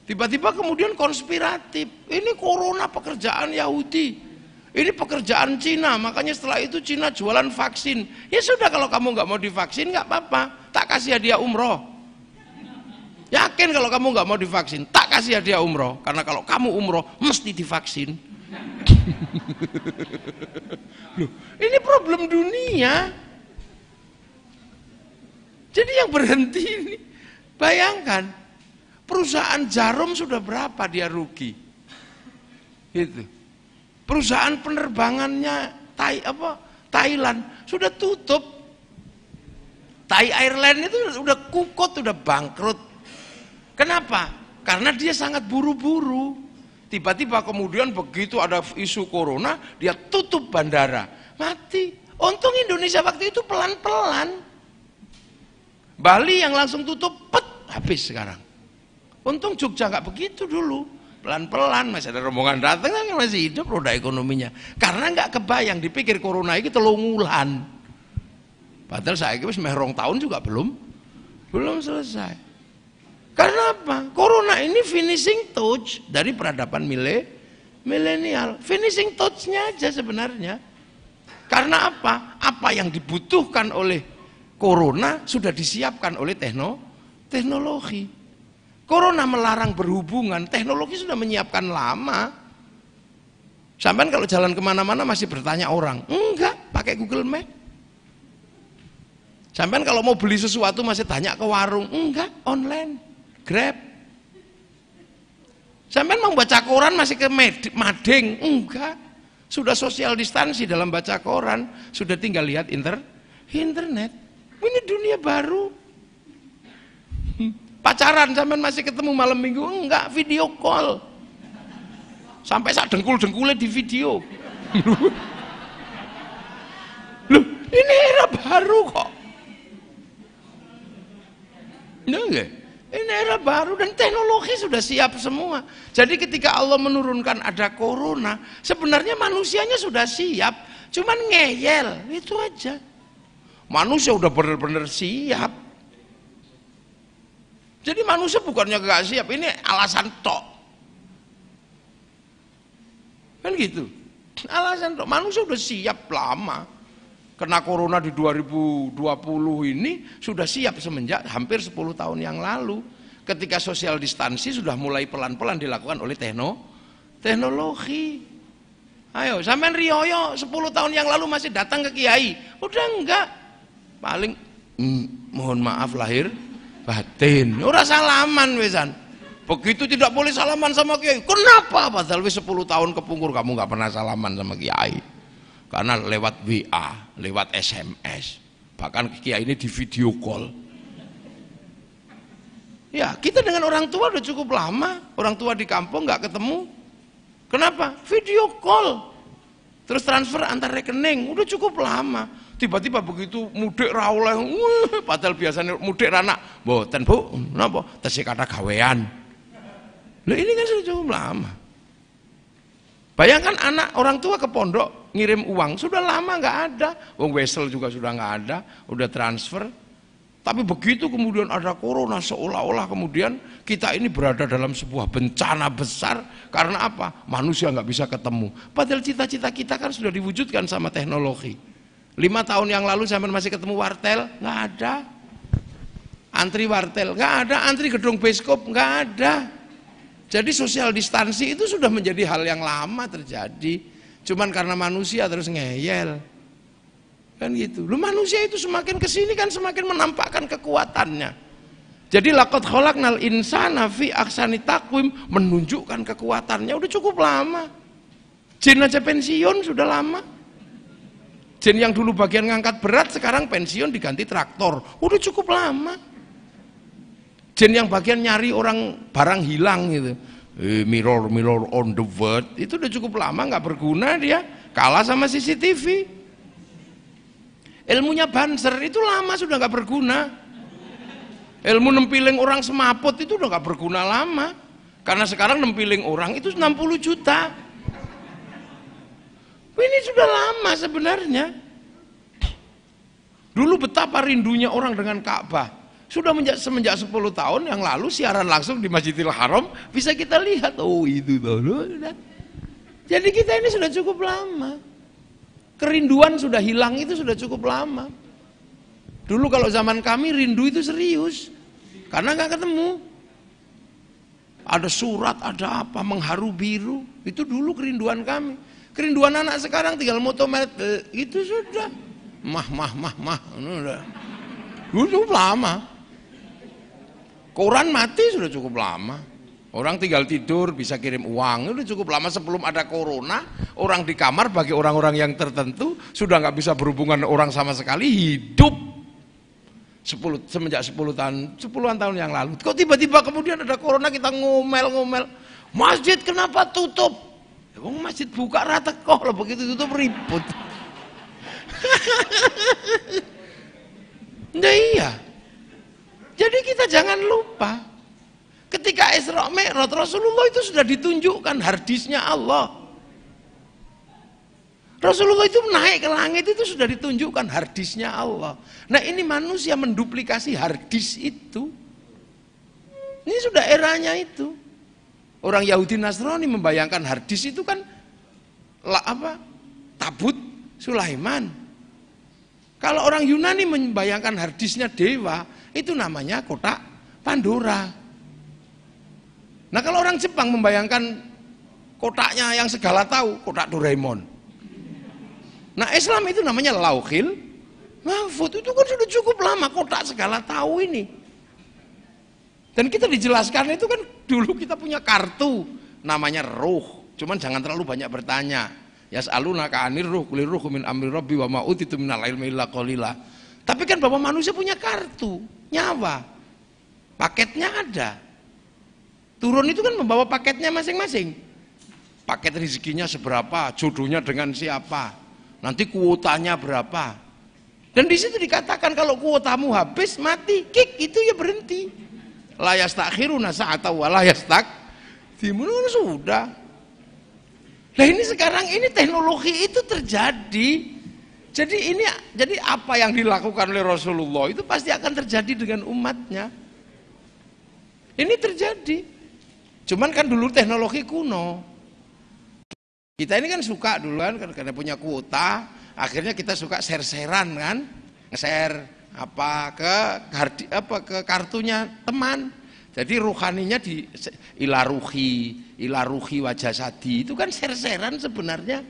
Tiba-tiba kemudian konspiratif. Ini corona pekerjaan Yahudi. Ini pekerjaan Cina. Makanya setelah itu Cina jualan vaksin. Ya sudah, kalau kamu nggak mau divaksin nggak apa-apa. Tak kasih hadiah umroh. Yakin kalau kamu nggak mau divaksin, tak kasih hadiah umroh. Karena kalau kamu umroh mesti divaksin. Loh, ini problem dunia. Jadi yang berhenti ini, bayangkan, perusahaan Jarum sudah berapa dia rugi? Itu. Perusahaan penerbangannya Thailand sudah tutup. Thai Airline itu udah kukut, udah bangkrut. Kenapa? Karena dia sangat buru-buru. Tiba-tiba kemudian begitu ada isu corona, dia tutup bandara, mati. Untung Indonesia waktu itu pelan-pelan. Bali yang langsung tutup, habis sekarang. Untung Jogja nggak begitu dulu, pelan-pelan, masih ada rombongan datang, masih hidup roda ekonominya. Karena nggak kebayang, dipikir corona ini 3 wulan. Padahal saya kira meh 2 tahun juga belum selesai. Karena apa? Corona ini finishing touch dari peradaban milenial. Finishing touch-nya aja sebenarnya. Karena apa? Apa yang dibutuhkan oleh corona sudah disiapkan oleh teknologi. Corona melarang berhubungan, teknologi sudah menyiapkan lama. Sampai kalau jalan kemana-mana masih bertanya orang, enggak, pakai Google Map. Sampai kalau mau beli sesuatu masih tanya ke warung, enggak, online, Grab. Sampai mau baca koran masih ke mading, enggak. Sudah social distansi dalam baca koran, sudah tinggal lihat internet. Ini dunia baru. Pacaran sampai masih ketemu malam minggu, enggak, video call. Sampai sak dengkul-dengkulnya di video. Loh, ini era baru kok. Ini era baru dan teknologi sudah siap semua. Jadi ketika Allah menurunkan ada corona, sebenarnya manusianya sudah siap, cuman ngeyel, itu aja. Manusia udah benar-benar siap. Jadi manusia bukannya gak siap, ini alasan tok. Kan gitu. Alasan tok, manusia udah siap lama. Kena corona di 2020 ini sudah siap semenjak hampir 10 tahun yang lalu. Ketika social distansi sudah mulai pelan-pelan dilakukan oleh teknologi. Ayo, sampean riyoyo 10 tahun yang lalu masih datang ke kiai. Udah enggak. Paling mohon maaf lahir batin. Ora salaman wesan. Begitu tidak boleh salaman sama kiai. Kenapa? Padahal wis 10 tahun kepungkur kamu enggak pernah salaman sama kiai. Karena lewat WA, lewat SMS, bahkan kiai ini di video call. Ya, kita dengan orang tua udah cukup lama, orang tua di kampung nggak ketemu. Kenapa? Video call, terus transfer antar rekening, udah cukup lama. Tiba-tiba begitu mudik ra oleh, padahal biasanya mudik anak, mboten Bu, napa? Tesih kata gawean. Loh ini kan sudah cukup lama. Bayangkan anak orang tua ke pondok ngirim uang, sudah lama nggak ada, wong wesel juga sudah nggak ada, udah transfer. Tapi begitu kemudian ada corona, seolah-olah kemudian kita ini berada dalam sebuah bencana besar. Karena apa? Manusia nggak bisa ketemu. Padahal cita-cita kita kan sudah diwujudkan sama teknologi. 5 tahun yang lalu zaman masih ketemu wartel, nggak ada. Antri wartel, nggak ada. Antri gedung bioskop, nggak ada. Jadi social distansi itu sudah menjadi hal yang lama terjadi. Cuman karena manusia terus ngeyel. Kan gitu. Lu manusia itu semakin kesini kan semakin menampakkan kekuatannya. Jadi laqad khalaqnal insana fi ahsani taqwim, menunjukkan kekuatannya udah cukup lama. Jin aja pensiun sudah lama. Jin yang dulu bagian ngangkat berat sekarang pensiun diganti traktor, udah cukup lama. Jin yang bagian nyari orang barang hilang gitu, mirror on the world, itu udah cukup lama, nggak berguna dia, kalah sama CCTV. Ilmunya Banser itu lama sudah nggak berguna. Ilmu nempiling orang semaput itu udah nggak berguna lama, karena sekarang nempiling orang itu 60 juta. Ini sudah lama sebenarnya. Dulu betapa rindunya orang dengan Ka'bah. Sudah semenjak 10 tahun yang lalu siaran langsung di Masjidil Haram bisa kita lihat, oh itu tuh. Jadi kita ini sudah cukup lama. Kerinduan sudah hilang itu sudah cukup lama. Dulu kalau zaman kami rindu itu serius, karena nggak ketemu. Ada surat, ada apa, mengharu biru, itu dulu kerinduan kami. Kerinduan anak sekarang tinggal motomet, itu sudah mah, udah. Cukup lama. Koran mati sudah cukup lama. Orang tinggal tidur bisa kirim uang, itu cukup lama. Sebelum ada corona, orang di kamar bagi orang-orang yang tertentu sudah nggak bisa berhubungan orang sama sekali, hidup semenjak 10-an tahun yang lalu. Kok tiba-tiba kemudian ada corona kita ngomel-ngomel, masjid kenapa tutup? Ya, masjid buka rata kok, lah begitu tutup ribut. Nah iya. Jadi kita jangan lupa. Ketika Isra Mi'raj, Rasulullah itu sudah ditunjukkan harddisknya Allah. Rasulullah itu naik ke langit itu sudah ditunjukkan harddisknya Allah. Nah ini manusia menduplikasi harddisk itu. Ini sudah eranya itu. Orang Yahudi Nasrani membayangkan harddisk itu kan tabut Sulaiman. Kalau orang Yunani membayangkan harddisknya dewa, itu namanya kotak Pandora. Nah kalau orang Jepang membayangkan kotaknya yang segala tahu, kotak Doraemon. Nah Islam itu namanya Lauhil Mahfuz, itu kan sudah cukup lama kotak segala tahu ini. Dan kita dijelaskan itu kan dulu kita punya kartu namanya ruh, cuman jangan terlalu banyak bertanya. Yas'alunaka 'anir ruh, qulir ruhu min amri rabbi wa ma utitu minal ilmi illa qalila. Tapi kan Bapak manusia punya kartu, nyawa. Paketnya ada. Turun itu kan membawa paketnya masing-masing. Paket rezekinya seberapa, jodohnya dengan siapa, nanti kuotanya berapa. Dan di situ dikatakan kalau kuotamu habis, mati, kick, itu ya berhenti. La yastakhiruna sa'atan wa la yastaqdimun, sudah. Nah ini sekarang ini teknologi itu terjadi. Jadi apa yang dilakukan oleh Rasulullah itu pasti akan terjadi dengan umatnya. Ini terjadi. Cuman kan dulu teknologi kuno. Kita ini kan suka duluan karena punya kuota, akhirnya kita suka share-sharean kan, nge-share ke kartunya teman. Jadi ruhaninya di ilaruhi wajah sadi itu kan share-sharean sebenarnya.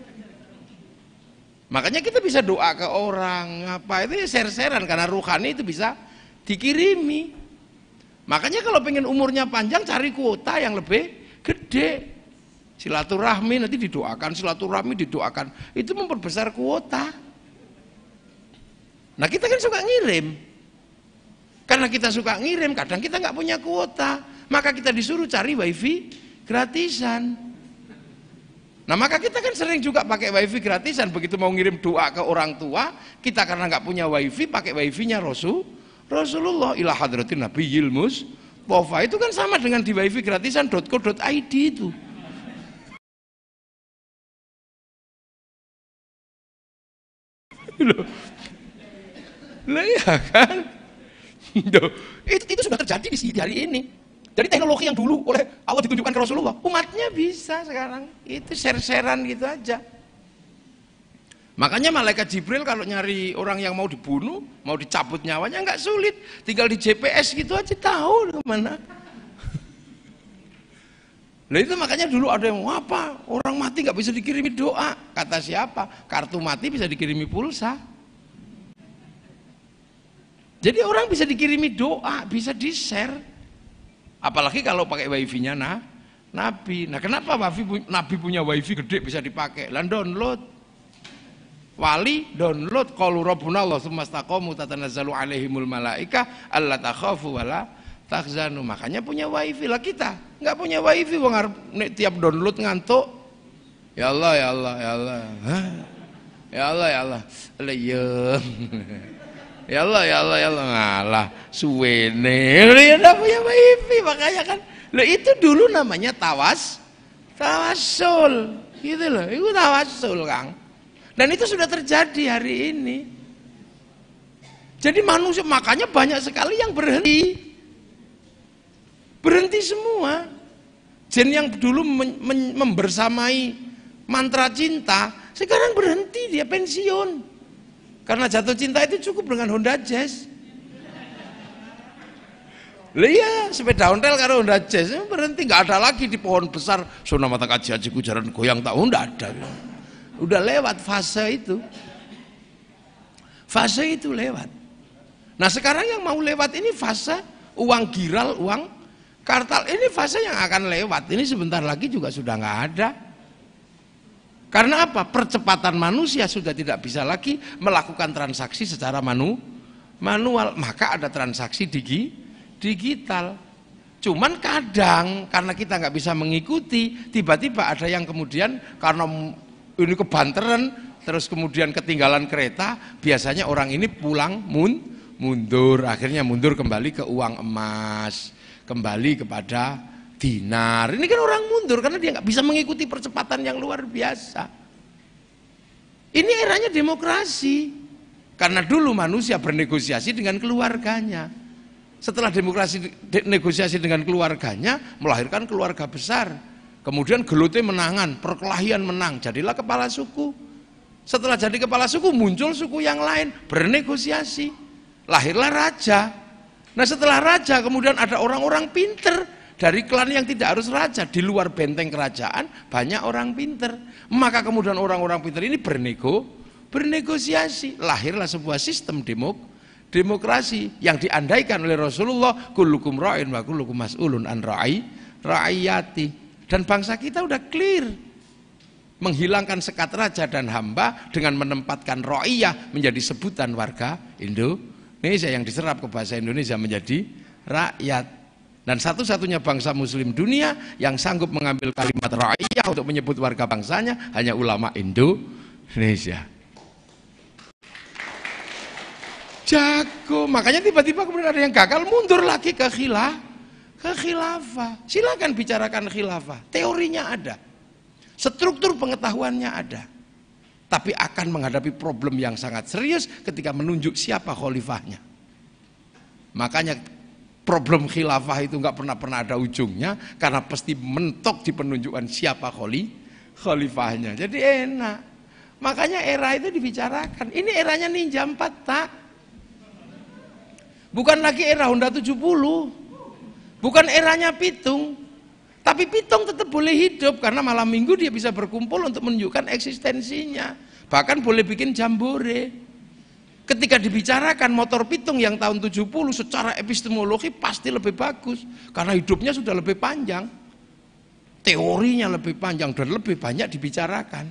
Makanya kita bisa doa ke orang, itu share-sharean karena ruhani itu bisa dikirimi. Makanya kalau pengen umurnya panjang cari kuota yang lebih gede. Silaturahmi nanti didoakan, silaturahmi didoakan. Itu memperbesar kuota. Nah kita kan suka ngirim. Karena kita suka ngirim, kadang kita nggak punya kuota. Maka kita disuruh cari wifi gratisan. Nah maka kita kan sering juga pakai wifi gratisan. Begitu mau ngirim doa ke orang tua, kita karena nggak punya wifi, pakai wifi-nya Rasulullah ila hadratin nabiyil mustofa, itu kan sama dengan di wifi gratisan.co.id itu. Lah ya kan? Itu sudah terjadi di hari ini. Jadi teknologi yang dulu oleh Allah ditunjukkan ke Rasulullah, umatnya bisa sekarang. Itu share-sharean gitu aja. Makanya malaikat Jibril kalau nyari orang yang mau dibunuh, mau dicabut nyawanya nggak sulit, tinggal di GPS gitu aja tahu kemana. Nah itu makanya dulu ada yang apa orang mati nggak bisa dikirimi doa, kata siapa? Kartu mati bisa dikirimi pulsa. Jadi orang bisa dikirimi doa, bisa di-share. Apalagi kalau pakai wifi-nya Nabi. Nah kenapa Nabi punya wifi gede bisa dipakai? Lah download. Wali download qalu rabbuna Allah tsumma istaqamu tatanazzalu alaihimul malaika alla takhafu wala tahzanu. Makanya punya wifi. Lah kita nggak punya wifi, wong tiap download ngantuk. Ya Allah ya Allah ya Allah. Ya Allah ya Allah. Ya Allah ya Allah ya Allah. Ngalah suwene. Ya enggak punya wifi, makanya kan. Lah itu dulu namanya tawassul. Gitu loh. Itu tawassul, Kang. Dan itu sudah terjadi hari ini. Jadi manusia, makanya banyak sekali yang berhenti semua. Jin yang dulu membersamai mantra cinta, sekarang berhenti, dia pensiun. Karena jatuh cinta itu cukup dengan Honda Jazz. Iya, sepeda ontel karo Honda Jazz berhenti, nggak ada lagi di pohon besar. Sona mata kaji haji jaran goyang tahu, nggak ada. Udah lewat fase itu. Fase itu lewat. Nah sekarang yang mau lewat ini fase uang giral, uang kartal, ini fase yang akan lewat. Ini sebentar lagi juga sudah nggak ada. Karena apa? Percepatan manusia sudah tidak bisa lagi melakukan transaksi secara manual, maka ada transaksi digital. Cuman kadang karena kita nggak bisa mengikuti, tiba-tiba ada yang kemudian karena ini kebanteran, terus kemudian ketinggalan kereta, biasanya orang ini pulang mundur, akhirnya mundur kembali ke uang emas, kembali kepada dinar. Ini kan orang mundur karena dia nggak bisa mengikuti percepatan yang luar biasa. Ini eranya demokrasi. Karena dulu manusia bernegosiasi dengan keluarganya. Setelah negosiasi dengan keluarganya, melahirkan keluarga besar. Kemudian gelote menangan, perkelahian menang, jadilah kepala suku. Setelah jadi kepala suku, muncul suku yang lain, bernegosiasi. Lahirlah raja. Nah setelah raja, kemudian ada orang-orang pinter. Dari klan yang tidak harus raja, di luar benteng kerajaan banyak orang pinter. Maka kemudian orang-orang pinter ini bernegosiasi. Lahirlah sebuah sistem demokrasi yang diandaikan oleh Rasulullah, kullukum ra'in wa kullukum mas'ulun an ra'iyati. Dan bangsa kita udah clear. Menghilangkan sekat raja dan hamba dengan menempatkan ra'iyah menjadi sebutan warga Indonesia yang diserap ke bahasa Indonesia menjadi rakyat. Dan satu-satunya bangsa muslim dunia yang sanggup mengambil kalimat ra'iyah untuk menyebut warga bangsanya hanya ulama Indonesia. Jago, makanya tiba-tiba kemudian ada yang gagal mundur lagi ke khilafah. Silakan bicarakan khilafah, teorinya ada, struktur pengetahuannya ada, tapi akan menghadapi problem yang sangat serius ketika menunjuk siapa khalifahnya. Makanya problem khilafah itu nggak pernah ada ujungnya karena pasti mentok di penunjukan siapa khalifahnya. Jadi enak. Makanya era itu dibicarakan. Ini eranya Ninja 4 tak. Bukan lagi era Honda 70. Bukan eranya Pitung. Tapi Pitung tetap boleh hidup karena malam minggu dia bisa berkumpul untuk menunjukkan eksistensinya. Bahkan boleh bikin jambore. Ketika dibicarakan motor Pitung yang tahun 70 secara epistemologi pasti lebih bagus karena hidupnya sudah lebih panjang, teorinya lebih panjang dan lebih banyak dibicarakan.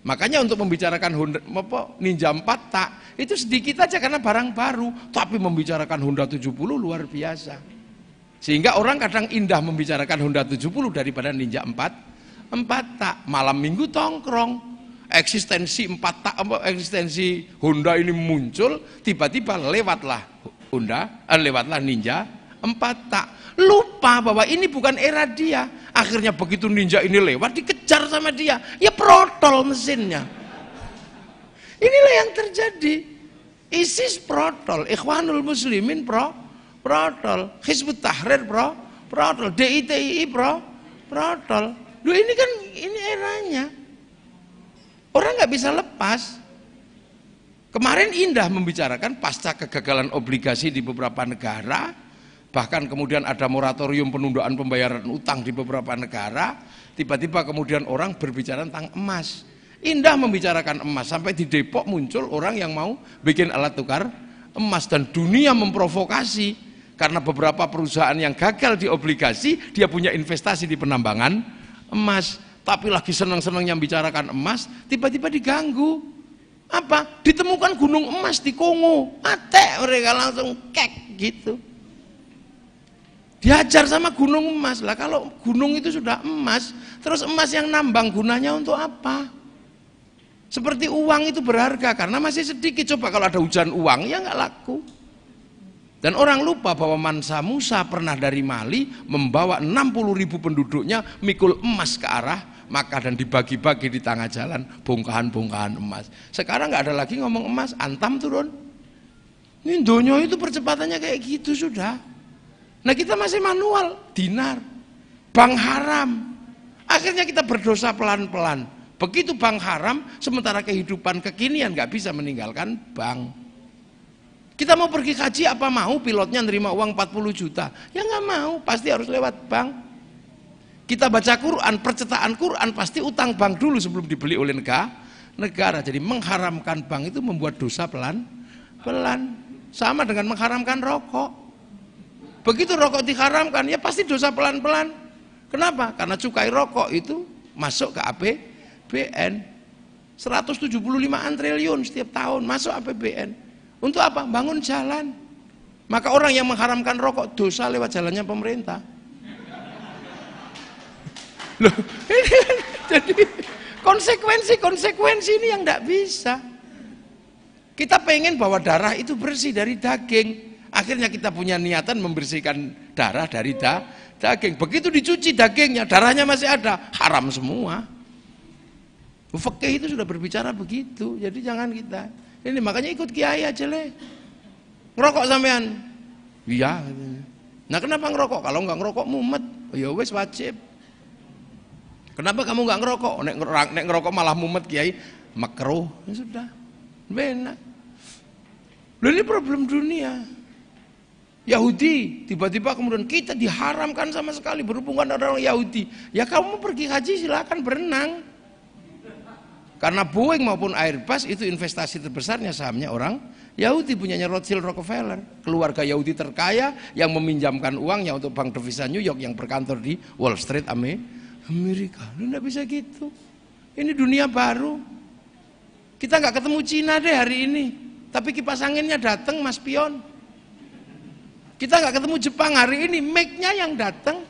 Makanya untuk membicarakan Ninja 4 tak itu sedikit aja karena barang baru, tapi membicarakan Honda 70 luar biasa. Sehingga orang kadang indah membicarakan Honda 70 daripada Ninja 4 tak. Malam minggu tongkrong. Eksistensi Honda ini muncul, tiba-tiba lewatlah Ninja 4 tak. Lupa bahwa ini bukan era dia. Akhirnya begitu Ninja ini lewat dikejar sama dia, ya protol mesinnya. Inilah yang terjadi. ISIS protol, Ikhwanul Muslimin protol, Hizbut Tahrir protol, DITII protol. Loh ini kan ini eranya. Orang nggak bisa lepas. Kemarin indah membicarakan pasca kegagalan obligasi di beberapa negara, bahkan kemudian ada moratorium penundaan pembayaran utang di beberapa negara, tiba-tiba kemudian orang berbicara tentang emas. Indah membicarakan emas, sampai di Depok muncul orang yang mau bikin alat tukar emas dan dunia memprovokasi karena beberapa perusahaan yang gagal di obligasi, dia punya investasi di penambangan emas. Tapi lagi senang-senangnya membicarakan emas, tiba-tiba diganggu. Apa? Ditemukan gunung emas di Kongo. Atek mereka langsung kek gitu. Diajar sama gunung emas. Lah kalau gunung itu sudah emas, terus emas yang nambang gunanya untuk apa? Seperti uang itu berharga karena masih sedikit. Coba kalau ada hujan uang, ya nggak laku. Dan orang lupa bahwa Mansa Musa pernah dari Mali membawa 60.000 penduduknya mikul emas ke arah Makkah dan dibagi-bagi di tengah jalan bongkahan-bongkahan emas. Sekarang nggak ada lagi ngomong emas, Antam turun. Ini dunia itu percepatannya kayak gitu sudah. Nah kita masih manual, dinar, bank haram. Akhirnya kita berdosa pelan-pelan. Begitu bank haram, sementara kehidupan kekinian nggak bisa meninggalkan bank. Kita mau pergi haji apa mau pilotnya nerima uang 40 juta? Ya nggak mau, pasti harus lewat bank. Kita baca Quran, percetakan Quran pasti utang bank dulu sebelum dibeli oleh negara. Jadi mengharamkan bank itu membuat dosa pelan-pelan. sama dengan mengharamkan rokok. Begitu rokok diharamkan, ya pasti dosa pelan-pelan. Kenapa? Karena cukai rokok itu masuk ke APBN. 175 triliun setiap tahun masuk APBN. Untuk apa? Bangun jalan. Maka orang yang mengharamkan rokok dosa lewat jalannya pemerintah. Loh, ini kan jadi konsekuensi ini yang tidak bisa. Kita pengen bahwa darah itu bersih dari daging. Akhirnya kita punya niatan membersihkan darah dari daging. Begitu dicuci dagingnya, darahnya masih ada, haram semua. Fikih itu sudah berbicara begitu. Jadi jangan kita. Ini makanya ikut kiai aja le. Ngerokok sampean? Iya. Nah kenapa ngerokok? Kalau nggak ngerokok mumet. Oh, ya wes wajib. Kenapa kamu nggak ngerokok? Nek ngerokok malah mumet kiai. Makruh. Ya sudah. Benar. Loh, ini problem dunia. Yahudi tiba-tiba kemudian kita diharamkan sama sekali berhubungan dengan orang Yahudi. Ya kamu pergi haji silakan berenang. Karena Boeing maupun Airbus itu investasi terbesarnya sahamnya orang Yahudi, punyanya Rothschild Rockefeller, keluarga Yahudi terkaya yang meminjamkan uangnya untuk bank devisa New York yang berkantor di Wall Street Amerika. Lu nggak bisa gitu. Ini dunia baru. Kita nggak ketemu Cina deh hari ini, tapi kipas anginnya datang Mas Pion. Kita nggak ketemu Jepang hari ini, make-nya yang datang.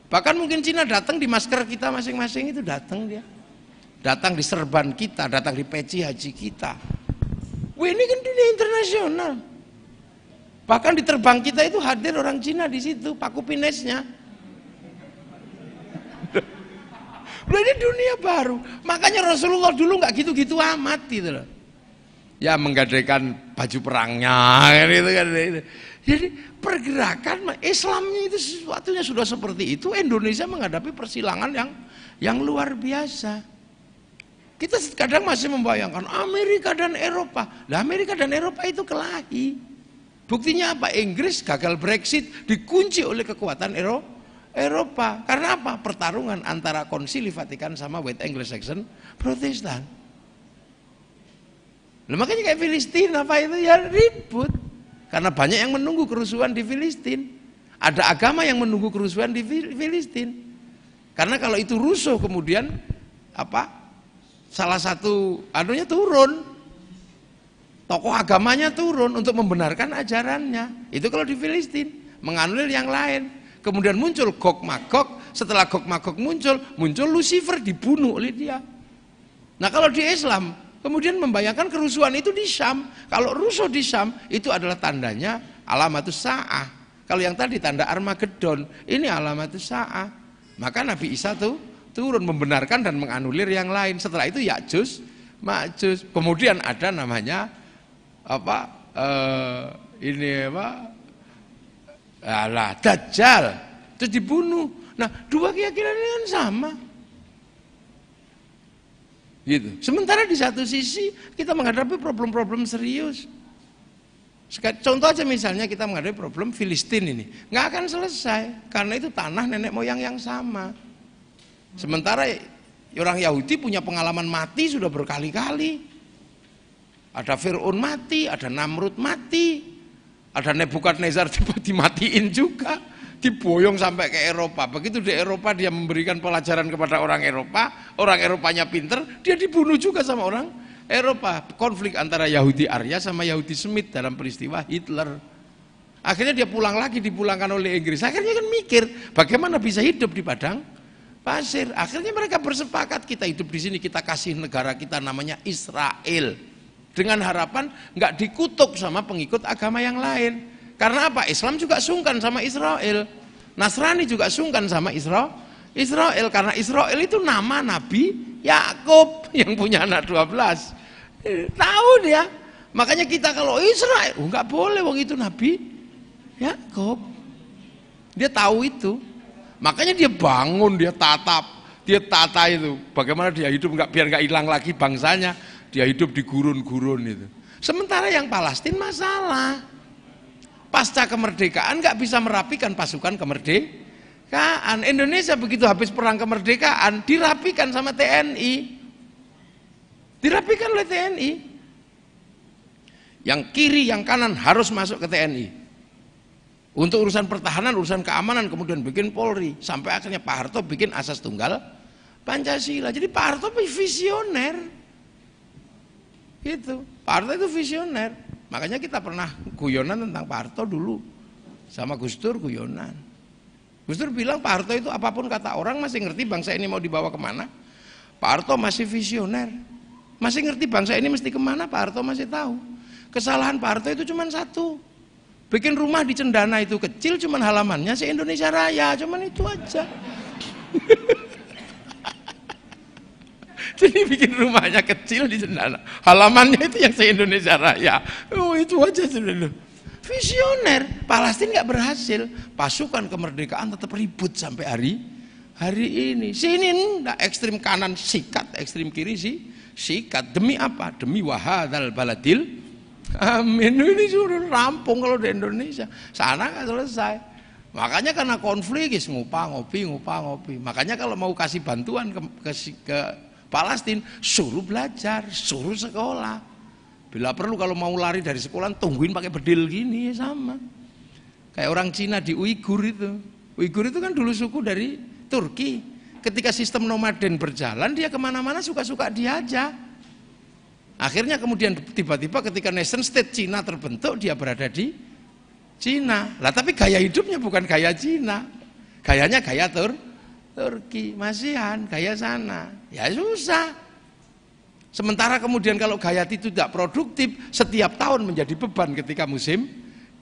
Bahkan mungkin Cina datang di masker kita masing-masing itu datang dia. Datang di serban kita, datang di peci haji kita. Wah, ini kan dunia internasional. Bahkan di terbang kita itu hadir orang Cina di situ, paku pinesnya. Loh, ini dunia baru. Makanya Rasulullah dulu nggak gitu-gitu amat gitu loh. Ya menggadaikan baju perangnya gitu kan. Jadi pergerakan Islamnya itu sesuatunya sudah seperti itu. Indonesia menghadapi persilangan yang luar biasa. Kita kadang masih membayangkan Amerika dan Eropa. Lah Amerika dan Eropa itu kelahi. Buktinya apa? Inggris gagal Brexit dikunci oleh kekuatan Eropa. Karena apa? Pertarungan antara Konsili Vatikan sama White Anglo-Saxon Protestan. Lah makanya kayak Filistin apa itu ya ribut. Karena banyak yang menunggu kerusuhan di Filistin. Ada agama yang menunggu kerusuhan di Filistin. Karena kalau itu rusuh kemudian apa? Salah satu anunya turun, tokoh agamanya turun untuk membenarkan ajarannya. Itu kalau di Filistin, menganulir yang lain. Kemudian muncul Gog Magog, setelah Gog Magog muncul Lucifer dibunuh oleh dia. Nah kalau di Islam, kemudian membayangkan kerusuhan itu di Syam. Kalau rusuh di Syam, itu adalah tandanya alamatus sa'ah. Kalau yang tadi tanda Armageddon, ini alamatus sa'ah. Maka Nabi Isa tuh turun membenarkan dan menganulir yang lain. Setelah itu Ya'juj Ma'juj. Kemudian ada namanya apa? Dajjal. Terus dibunuh. Nah, dua keyakinan ini kan sama. Gitu. Sementara di satu sisi kita menghadapi problem-problem serius. Contoh aja misalnya kita menghadapi problem Filistin ini, nggak akan selesai karena itu tanah nenek moyang yang sama. Sementara orang Yahudi punya pengalaman mati sudah berkali-kali. Ada Fir'aun mati, ada Namrud mati, ada Nebukadnezar dimatiin juga, diboyong sampai ke Eropa. Begitu di Eropa dia memberikan pelajaran kepada orang Eropanya pinter, dia dibunuh juga sama orang Eropa. Konflik antara Yahudi Arya sama Yahudi Semit dalam peristiwa Hitler. Akhirnya dia pulang lagi, dipulangkan oleh Inggris. Akhirnya kan mikir, bagaimana bisa hidup di padang pasir. Akhirnya mereka bersepakat, kita hidup di sini, kita kasih negara kita namanya Israel, dengan harapan nggak dikutuk sama pengikut agama yang lain. Karena apa? Islam juga sungkan sama Israel, Nasrani juga sungkan sama Israel karena Israel itu nama Nabi Yakub yang punya anak 12. Tahu dia. Makanya kita kalau Israel, nggak boleh, wong itu Nabi Yakub. Dia tahu itu. Makanya dia bangun, dia tata itu. Bagaimana dia hidup biar nggak hilang lagi bangsanya. Dia hidup di gurun-gurun itu. Sementara yang Palestina masalah. Pasca kemerdekaan nggak bisa merapikan pasukan kemerdekaan. Indonesia begitu habis perang kemerdekaan dirapikan sama TNI. Dirapikan oleh TNI. Yang kiri, yang kanan harus masuk ke TNI. Untuk urusan pertahanan, urusan keamanan, kemudian bikin Polri. Sampai akhirnya Pak Harto bikin asas tunggal Pancasila. Jadi Pak Harto visioner. Gitu. Pak Harto itu visioner. Makanya kita pernah guyonan tentang Pak Harto dulu. Sama Gus Dur guyonan. Gus Dur bilang Pak Harto itu apapun kata orang masih ngerti bangsa ini mau dibawa kemana. Pak Harto masih visioner. Masih ngerti bangsa ini mesti kemana, Pak Harto masih tahu. Kesalahan Pak Harto itu cuma satu. Bikin rumah di Cendana itu kecil, cuman halamannya se-Indonesia Raya. Cuman itu aja. Jadi bikin rumahnya kecil di Cendana. Halamannya itu yang se-Indonesia Raya. Oh, itu aja sudah. Visioner. Palestina nggak berhasil, pasukan kemerdekaan tetap ribut sampai hari ini. Sini enggak, ekstrim kanan sikat, ekstrim kiri sikat. Demi apa? Demi wahadal baladil amin. Ini sudah rampung kalau di Indonesia. Sana nggak selesai. Makanya karena konflik ngupah ngopi. Makanya kalau mau kasih bantuan ke Palestina, suruh belajar, suruh sekolah. Bila perlu kalau mau lari dari sekolah tungguin pakai bedil gini sama. Kayak orang Cina di Uighur itu. Uighur itu kan dulu suku dari Turki. Ketika sistem nomaden berjalan, dia kemana-mana suka-suka diajak. Akhirnya kemudian tiba-tiba ketika nation state Cina terbentuk, dia berada di Cina. Lah tapi gaya hidupnya bukan gaya Cina. Gayanya gaya Turki. Masihan, gaya sana. Ya susah. Sementara kemudian kalau gaya itu tidak produktif, setiap tahun menjadi beban ketika musim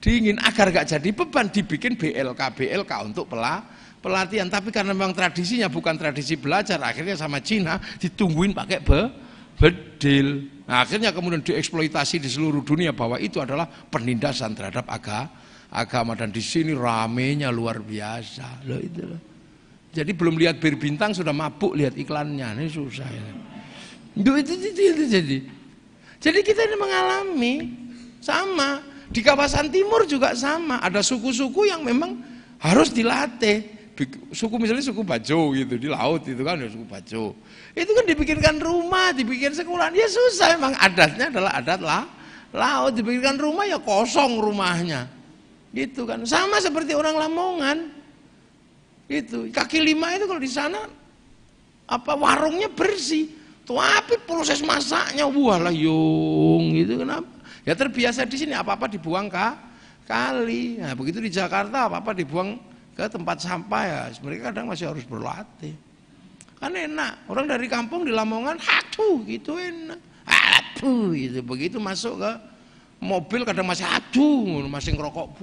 dingin. Agar gak jadi beban, dibikin BLK untuk pelatihan. Tapi karena memang tradisinya bukan tradisi belajar, akhirnya sama Cina ditungguin pakai bedil. Nah, akhirnya kemudian dieksploitasi di seluruh dunia bahwa itu adalah penindasan terhadap agama. Dan di sini ramenya luar biasa. Loh, itu loh. Jadi belum lihat bir bintang sudah mabuk lihat iklannya. Ini susah ya. Itu jadi. Jadi kita ini mengalami sama. Di kawasan timur juga sama. Ada suku-suku yang memang harus dilatih. Suku misalnya suku Bajo gitu di laut itu kan, ya suku Bajo. Itu kan dibikinkan rumah, dibikin sekolah. Ya susah, memang adatnya adalah adat laut. Dibikinkan rumah ya kosong rumahnya. Gitu kan. Sama seperti orang Lamongan. Itu kaki lima itu kalau di sana warungnya bersih. Tapi proses masaknya wah layung gitu. Kenapa? Ya terbiasa di sini apa-apa dibuang kali. Nah, begitu di Jakarta apa-apa dibuang ke tempat sampah ya. Mereka kadang masih harus berlatih. Kan enak. Orang dari kampung di Lamongan hatu gitu enak. Hatu gitu. Begitu masuk ke mobil kadang masih hatu, masih ngerokok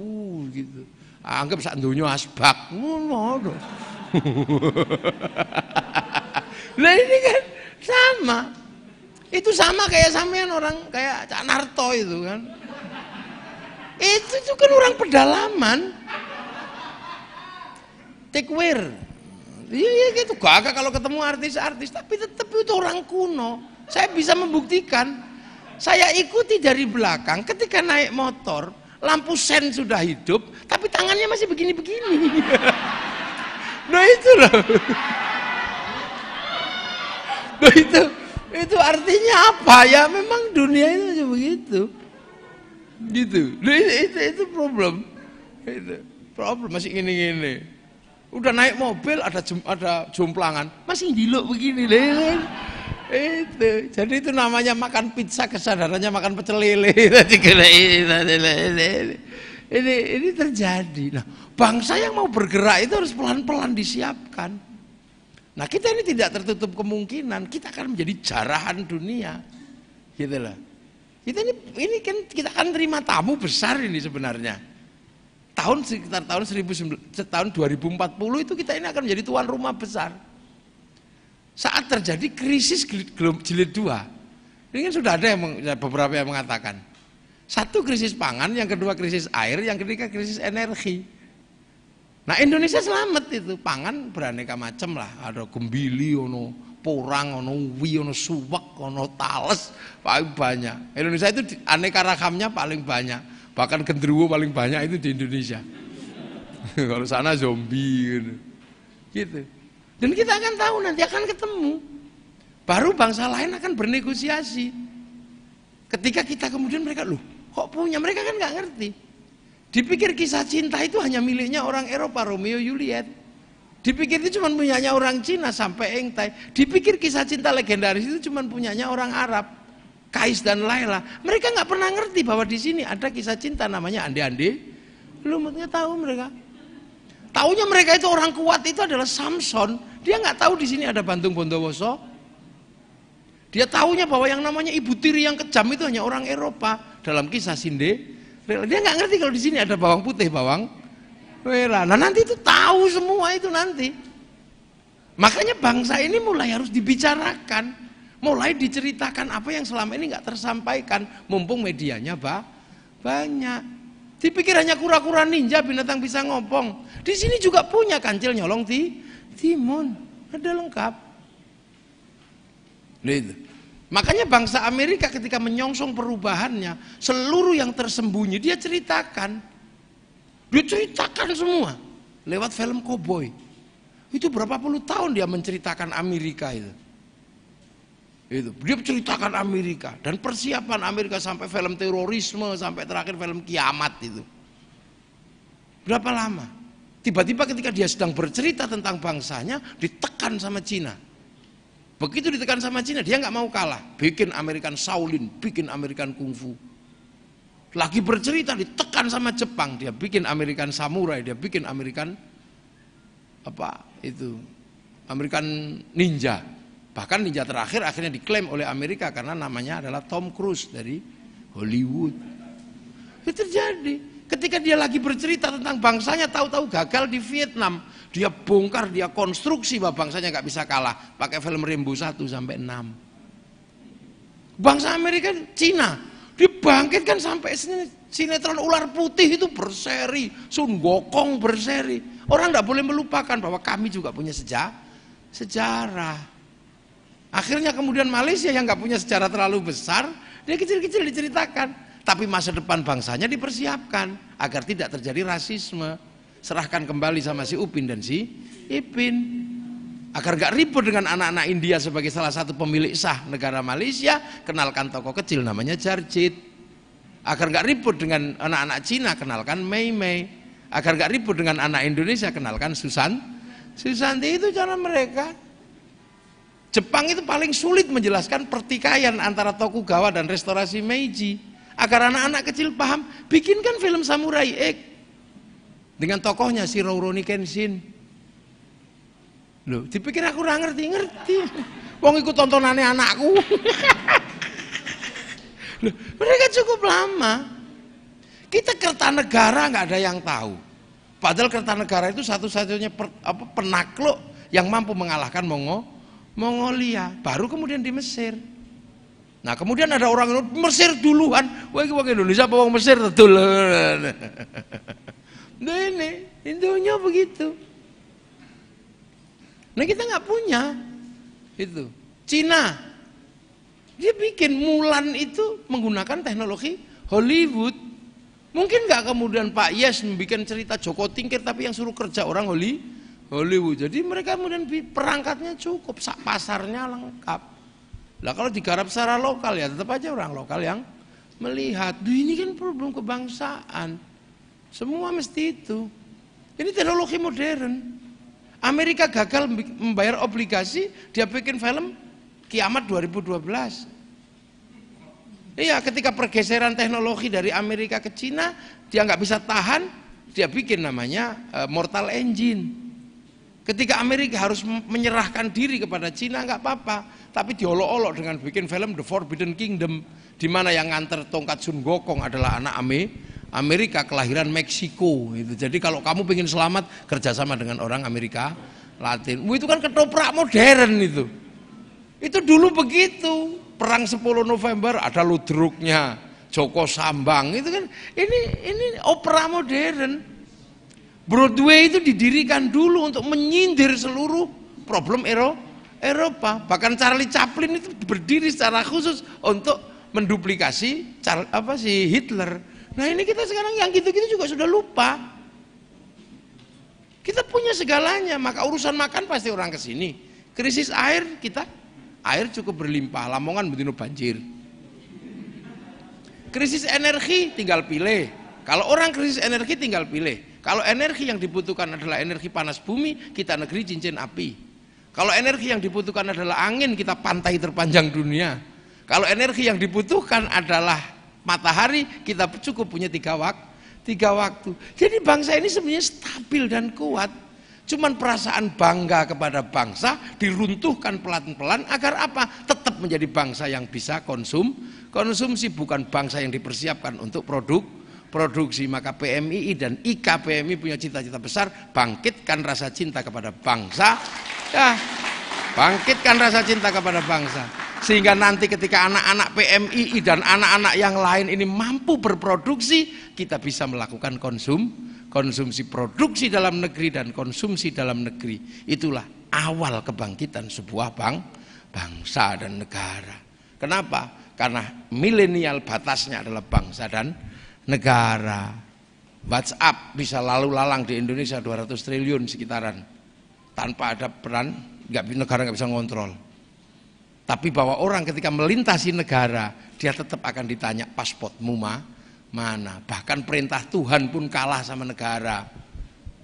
gitu. Anggap sak donya asbak. Ngono. Lah ini kan sama. Itu sama kayak sampean orang kayak Cak Narto itu kan. Itu kan orang pedalaman. Tekwir. Iya gitu. Gagak kalau ketemu artis-artis, tapi tetap itu orang kuno. Saya bisa membuktikan. Saya ikuti dari belakang ketika naik motor, lampu sen sudah hidup, tapi tangannya masih begini-begini. Nah itu loh. Nah itu artinya apa ya? Memang dunia itu aja begitu. Gitu. Nah, itu problem. Itu problem masih gini-gini. Udah naik mobil ada jomplangan, masih giluk begini deh. Itu. Jadi itu namanya makan pizza kesadarannya makan pecel lele. Ini terjadi. Nah, bangsa yang mau bergerak itu harus pelan-pelan disiapkan. Nah, kita ini tidak tertutup kemungkinan kita akan menjadi jarahan dunia. Gitu loh. Ini kan kita akan terima tamu besar ini sebenarnya. Sekitar tahun 2040 itu kita ini akan menjadi tuan rumah besar. Saat terjadi krisis jilid 2. Ini kan sudah ada beberapa yang mengatakan. Satu krisis pangan, yang kedua krisis air, yang ketiga krisis energi. Nah, Indonesia selamat itu, pangan beraneka macam lah, ada gembili, ono porang, ono uwi, ono suwak, ono tales, paling banyak. Indonesia itu aneka ragamnya paling banyak, bahkan genderuwo paling banyak itu di Indonesia. Kalau sana zombie gitu. Dan kita akan tahu nanti akan ketemu. Baru bangsa lain akan bernegosiasi. Ketika kita kemudian mereka, loh Kok punya? Mereka kan nggak ngerti. Dipikir kisah cinta itu hanya miliknya orang Eropa, Romeo Juliet. Dipikir itu cuma punyanya orang Cina sampai Engtai. Dipikir kisah cinta legendaris itu cuma punyanya orang Arab, Kais dan Laila. Mereka nggak pernah ngerti bahwa di sini ada kisah cinta namanya Ande-Ande. Belum tahu mereka. Taunya mereka itu orang kuat itu adalah Samson. Dia nggak tahu di sini ada Bantung Bondowoso. Dia taunya bahwa yang namanya ibu tiri yang kejam itu hanya orang Eropa dalam kisah Cinderella. Dia nggak ngerti kalau di sini ada bawang putih, bawang merah. Nah nanti itu tahu semua itu nanti. Makanya bangsa ini mulai harus dibicarakan, mulai diceritakan apa yang selama ini nggak tersampaikan, mumpung medianya banyak. Dipikir hanya kura-kura ninja binatang bisa ngopong. Di sini juga punya kancil nyolong timun, ada lengkap. Gitu. Makanya bangsa Amerika ketika menyongsong perubahannya, seluruh yang tersembunyi dia ceritakan. Dia ceritakan semua lewat film koboi. Itu berapa puluh tahun dia menceritakan Amerika itu. Dia ceritakan Amerika dan persiapan Amerika sampai film terorisme, sampai terakhir film kiamat itu. Berapa lama? Tiba-tiba ketika dia sedang bercerita tentang bangsanya, ditekan sama Cina. Begitu ditekan sama Cina, dia nggak mau kalah. Bikin American Shaolin, bikin American Kungfu. Lagi bercerita, ditekan sama Jepang, dia bikin American Samurai, dia bikin American American Ninja. Bahkan ninja terakhir akhirnya diklaim oleh Amerika karena namanya adalah Tom Cruise dari Hollywood. Itu terjadi. Ketika dia lagi bercerita tentang bangsanya, tahu-tahu gagal di Vietnam. Dia bongkar, dia konstruksi bahwa bangsanya nggak bisa kalah. Pakai film Rambo 1 sampai 6. Bangsa Amerika, Cina, dibangkitkan sampai sinetron ular putih itu berseri, Sun Gokong berseri. Orang nggak boleh melupakan bahwa kami juga punya sejarah. Akhirnya kemudian Malaysia yang nggak punya sejarah terlalu besar, dia kecil-kecil diceritakan. Tapi masa depan bangsanya dipersiapkan agar tidak terjadi rasisme. Serahkan kembali sama si Upin dan si Ipin. Agar gak ribut dengan anak-anak India sebagai salah satu pemilik sah negara Malaysia, kenalkan tokoh kecil namanya Jarjit. Agar gak ribut dengan anak-anak Cina, kenalkan Mei Mei. Agar gak ribut dengan anak Indonesia, kenalkan Susanti. Itu cara mereka. Jepang itu paling sulit menjelaskan pertikaian antara Tokugawa dan restorasi Meiji. Agar anak-anak kecil paham, bikinkan film Samurai X dengan tokohnya si Rurouni Kenshin. Loh, dipikir aku ora ngerti. Wong ikut tontonannya anakku. Loh, mereka cukup lama. Kita Kertanegara nggak ada yang tahu. Padahal Kertanegara itu satu-satunya penakluk yang mampu mengalahkan Mongolia. Baru kemudian di Mesir. Nah kemudian ada orang Mesir duluan. Wah Indonesia apa orang Mesir betul. Nah ini Indonya begitu. Nah kita nggak punya itu. Cina dia bikin Mulan itu menggunakan teknologi Hollywood. Mungkin nggak kemudian Pak Yes membuat cerita Joko Tingkir tapi yang suruh kerja orang Hollywood. Jadi mereka kemudian perangkatnya cukup, pasarnya lengkap. Lah kalau digarap secara lokal ya tetap aja orang lokal yang melihat. Duh ini kan problem kebangsaan. Semua mesti itu. Ini teknologi modern. Amerika gagal membayar obligasi, dia bikin film Kiamat 2012. Iya, ketika pergeseran teknologi dari Amerika ke Cina, dia nggak bisa tahan, dia bikin namanya Mortal Engine. Ketika Amerika harus menyerahkan diri kepada Cina nggak apa-apa, tapi diolok-olok dengan bikin film The Forbidden Kingdom, di mana yang nganter tongkat Sun Gokong adalah anak Amerika kelahiran Meksiko. Itu. Jadi kalau kamu pengen selamat kerjasama dengan orang Amerika Latin. Itu kan ketoprak modern itu. Itu dulu begitu. Perang 10 November ada ludruknya, Joko Sambang. Itu kan ini opera modern. Broadway itu didirikan dulu untuk menyindir seluruh problem Eropa. Bahkan Charlie Chaplin itu berdiri secara khusus untuk menduplikasi Hitler. Nah ini kita sekarang yang gitu-gitu juga sudah lupa. Kita punya segalanya, maka urusan makan pasti orang kesini. Krisis air cukup berlimpah, Lamongan betul banjir. Krisis energi tinggal pilih. Kalau orang krisis energi tinggal pilih. Kalau energi yang dibutuhkan adalah energi panas bumi, kita negeri cincin api. Kalau energi yang dibutuhkan adalah angin, kita pantai terpanjang dunia. Kalau energi yang dibutuhkan adalah matahari, kita cukup punya 3 waktu. Jadi bangsa ini sebenarnya stabil dan kuat. Cuman perasaan bangga kepada bangsa diruntuhkan pelan-pelan agar apa? Tetap menjadi bangsa yang bisa konsumsi, bukan bangsa yang dipersiapkan untuk produksi. Maka PMII dan IKPMI punya cita-cita besar, bangkitkan rasa cinta kepada bangsa, ya, bangkitkan rasa cinta kepada bangsa, sehingga nanti ketika anak-anak PMII dan anak-anak yang lain ini mampu berproduksi, kita bisa melakukan konsumsi produksi dalam negeri dan konsumsi dalam negeri. Itulah awal kebangkitan sebuah bangsa dan negara. Kenapa? Karena milenial batasnya adalah bangsa dan negara. WhatsApp bisa lalu lalang di Indonesia 200 triliun sekitaran, tanpa ada peran, negara nggak bisa ngontrol. Tapi bahwa orang ketika melintasi negara, dia tetap akan ditanya pasportmu mana. Bahkan perintah Tuhan pun kalah sama negara.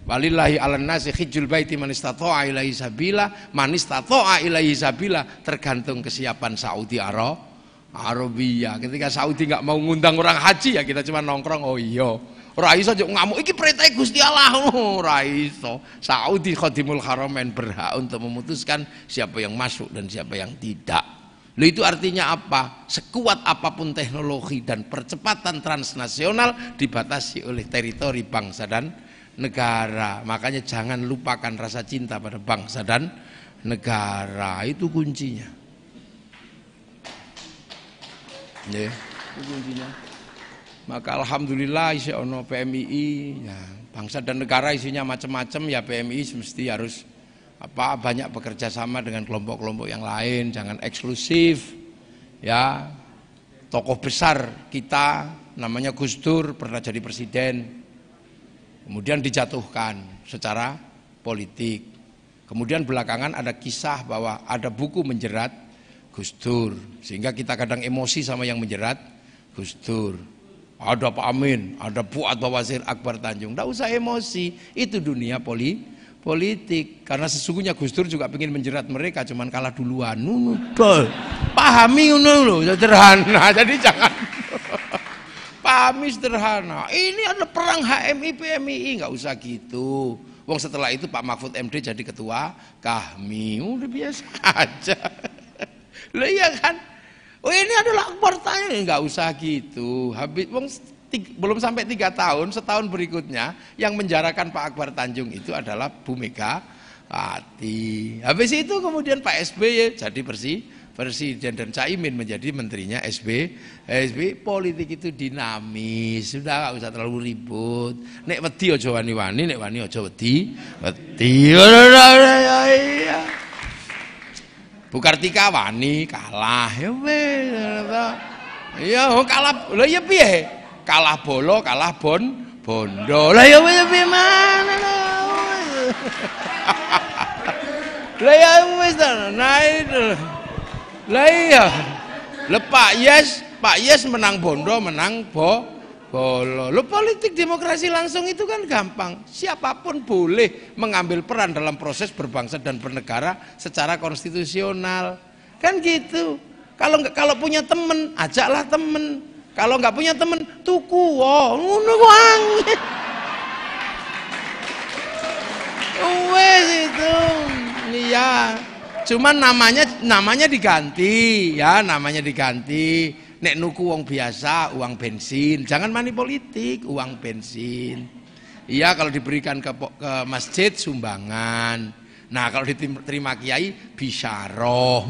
Walillahi 'alan nasi hijjul baiti man istata'a ilaihi sabila, man istata'a ilaihi sabila, tergantung kesiapan Saudi Arabia. Ketika Saudi nggak mau ngundang orang haji, ya kita cuma nongkrong, oh iya. Ora iso ngamuk, iki perintah Gusti Allah. Ora iso. Saudi Khadimul Haramain berhak untuk memutuskan siapa yang masuk dan siapa yang tidak. Loh, itu artinya apa? Sekuat apapun teknologi dan percepatan transnasional dibatasi oleh teritori bangsa dan negara. Makanya jangan lupakan rasa cinta pada bangsa dan negara, itu kuncinya. Ya, itu kuncinya. Maka alhamdulillah isi ono PMII, ya, bangsa dan negara isinya macam-macam, ya PMII mesti harus banyak bekerja sama dengan kelompok-kelompok yang lain, jangan eksklusif. Ya, tokoh besar kita namanya Gus Dur pernah jadi presiden, kemudian dijatuhkan secara politik. Kemudian belakangan ada kisah bahwa ada buku menjerat Gus Dur, sehingga kita kadang emosi sama yang menjerat Gus Dur. Ada Pak Amin, ada Fuad Bawazir Akbar Tanjung, tidak usah emosi, itu dunia politik. Karena sesungguhnya Gus Dur juga ingin menjerat mereka, cuman kalah duluan. Pahami loh, sederhana. Jadi jangan pahami sederhana. Ini adalah perang HMI PMII, nggak usah gitu. Wong setelah itu Pak Mahfud MD jadi ketua KAHMI, udah biasa aja. Lah iya kan? Oh ini adalah Akbar Tanjung, nggak usah gitu. Habis wong belum sampai 3 tahun, setahun berikutnya yang menjarakan Pak Akbar Tanjung itu adalah Bu Megawati. Habis itu kemudian Pak SBY jadi presiden dan Caimin menjadi menterinya SBY. Politik itu dinamis, sudah nggak usah terlalu ribut. Nek wedi aja wani-wani, nek wani aja wedi. Bu Kartika wani kalah, ya wes. Ya kalah, lah ya piye? Kalah bolo, kalah bondo. Lah ya wis mana lah ya wis nah itu. Lah iya. Lah Pak Yes menang bondo, menang bolo. Lo politik demokrasi langsung itu kan gampang. Siapapun boleh mengambil peran dalam proses berbangsa dan bernegara secara konstitusional. Kan gitu. Kalau punya temen, ajaklah temen. Kalau nggak punya temen, tuku, ngono wangi. Wes itu, iya. Cuman namanya diganti, ya namanya diganti. Nek nuku uang biasa, uang bensin. Jangan money politik, uang bensin. Iya kalau diberikan ke masjid sumbangan. Nah kalau diterima kiai bisyarah.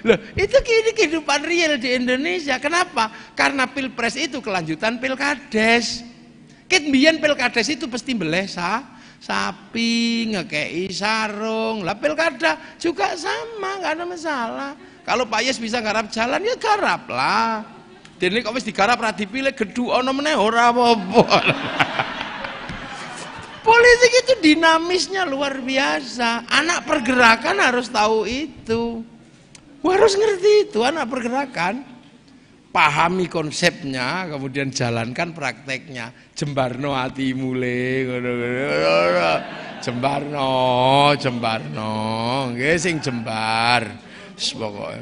Loh, itu kehidupan real di Indonesia. Kenapa? Karena pilpres itu kelanjutan pilkades. Mbiyen pilkades itu pasti beleh sapi, ngekei sarung. Lah pilkada juga sama, nggak ada masalah. Kalau Pak Yes bisa garap jalan, ya garap lah. Dene kok wis digarap ra dipilih gedhu ana meneh ora apa-apa. Politik itu dinamisnya luar biasa. Anak pergerakan harus tahu itu. Harus ngerti itu anak pergerakan. Pahami konsepnya, kemudian jalankan prakteknya. Jembarno hatimu le, jembarno, nggih sing jembar. Pokoke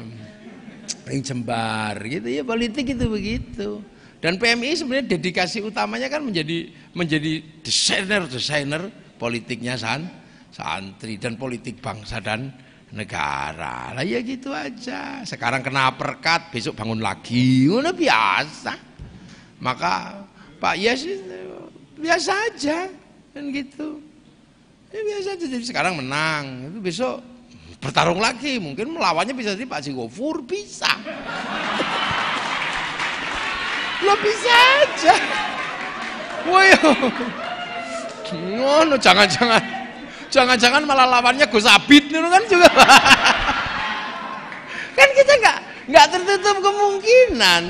sing jembar gitu ya, politik itu begitu. Dan PMI sebenarnya dedikasi utamanya kan menjadi desainer politiknya santri dan politik bangsa dan negara. Lah ya gitu aja. Sekarang kena perkat, besok bangun lagi. Udah biasa. Maka Pak Yes biasa aja kan gitu. Ya biasa aja. Jadi sekarang menang, itu besok bertarung lagi. Mungkin melawannya bisa jadi Pak Sigofur, bisa. Lo bisa aja. Woi. Ngono jangan-jangan malah lawannya Gus Abid itu kan juga. Kan kita nggak tertutup kemungkinan.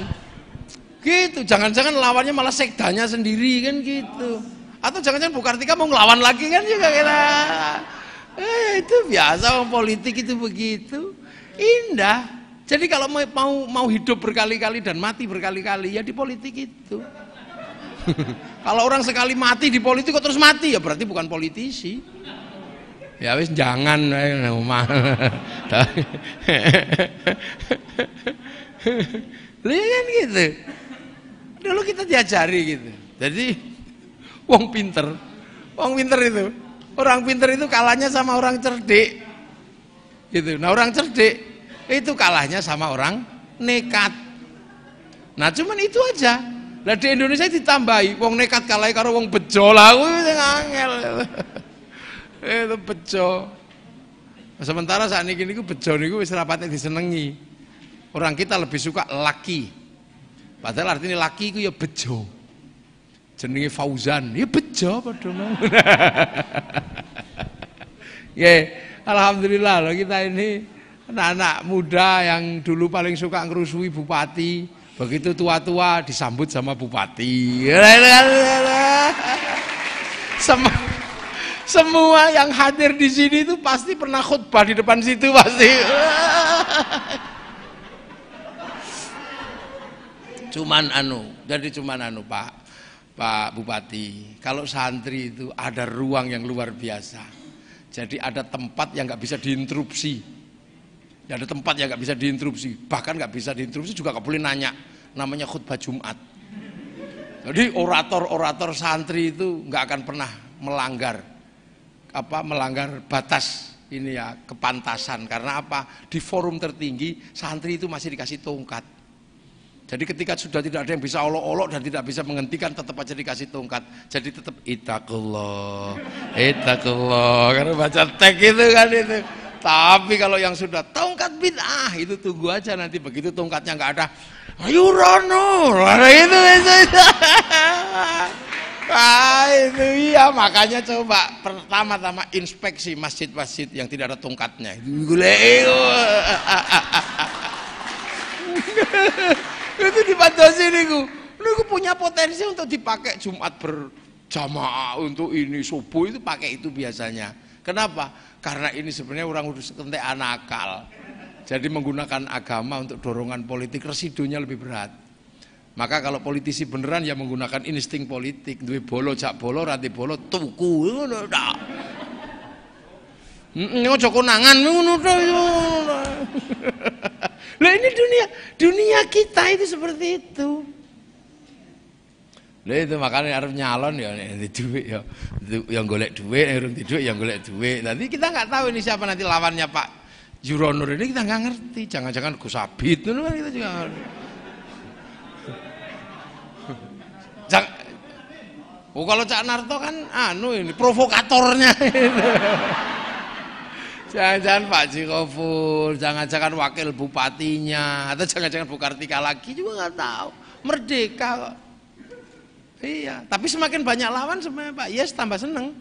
Gitu, jangan-jangan lawannya malah sekdanya sendiri kan gitu. Atau jangan-jangan Bu Kartika mau ngelawan lagi kan juga kira. Itu biasa, politik itu begitu. Indah. Jadi kalau mau hidup berkali-kali dan mati berkali-kali ya di politik itu. Kalau orang sekali mati di politik kok terus mati ya berarti bukan politisi. Ya wis jangan lihat kan gitu. Dulu kita diajari gitu. Jadi wong pinter itu, orang pinter itu kalahnya sama orang cerdik. Gitu. Nah orang cerdik itu kalahnya sama orang nekat. Nah cuman itu aja. Lah di Indonesia ditambahi wong nekat kalah karo wong bejo lah, kuwi angel. Itu bejo. Sementara saat ini niku bejo niku wis rapate disenengi. Orang kita lebih suka laki. Padahal artinya laki itu ya bejo. Jenenge Fauzan, ya bejo padha mau. Ya, alhamdulillah loh kita ini anak-anak muda yang dulu paling suka ngerusui bupati, begitu tua-tua disambut sama bupati. Semua yang hadir di sini itu pasti pernah khutbah di depan situ pasti. Cuman Pak Bupati, kalau santri itu ada ruang yang luar biasa. Jadi ada tempat yang nggak bisa diinterupsi. Ada tempat yang nggak bisa diinterupsi. Bahkan nggak bisa diinterupsi juga nggak boleh nanya. Namanya khutbah Jumat. Jadi orator santri itu nggak akan pernah melanggar batas ini ya, kepantasan. Karena apa? Di forum tertinggi santri itu masih dikasih tongkat. Jadi ketika sudah tidak ada yang bisa olok-olok dan tidak bisa menghentikan, tetap aja dikasih tongkat. Jadi tetap ittaqullah karena baca teks itu kan itu. Tapi kalau yang sudah tongkat bid'ah itu tunggu aja nanti begitu tongkatnya nggak ada. Ayo Rono, itu. Nah, itu iya, makanya coba pertama-tama inspeksi masjid-masjid yang tidak ada tongkatnya. Itu dibatasi niku. Niku punya potensi untuk dipakai Jumat berjamaah untuk ini subuh itu pakai itu biasanya. Kenapa? Karena ini sebenarnya orang udah sekentek nakal. Jadi menggunakan agama untuk dorongan politik, residunya lebih berat. Maka kalau politisi beneran ya menggunakan insting politik, duwe bolo jak bolo rati bolo tuku ngono tok. Ojo konangan ngono tok. Lah ini dunia kita itu seperti itu. Lah itu makanya harus nyalon ya di duit ya. Yang golek duit, yang duit yang golek duit. Nanti kita nggak tahu ini siapa nanti lawannya Pak Yuronur ini, kita nggak ngerti. Jangan-jangan Gus Abid itu kan kita juga. Kalau Cak Narto kan ini provokatornya. Jangan-jangan Pak Sigofur, jangan-jangan wakil bupatinya, atau jangan-jangan Bu Kartika lagi juga nggak tahu. Merdeka kok. Iya, tapi semakin banyak lawan sebenarnya Pak Yes tambah seneng.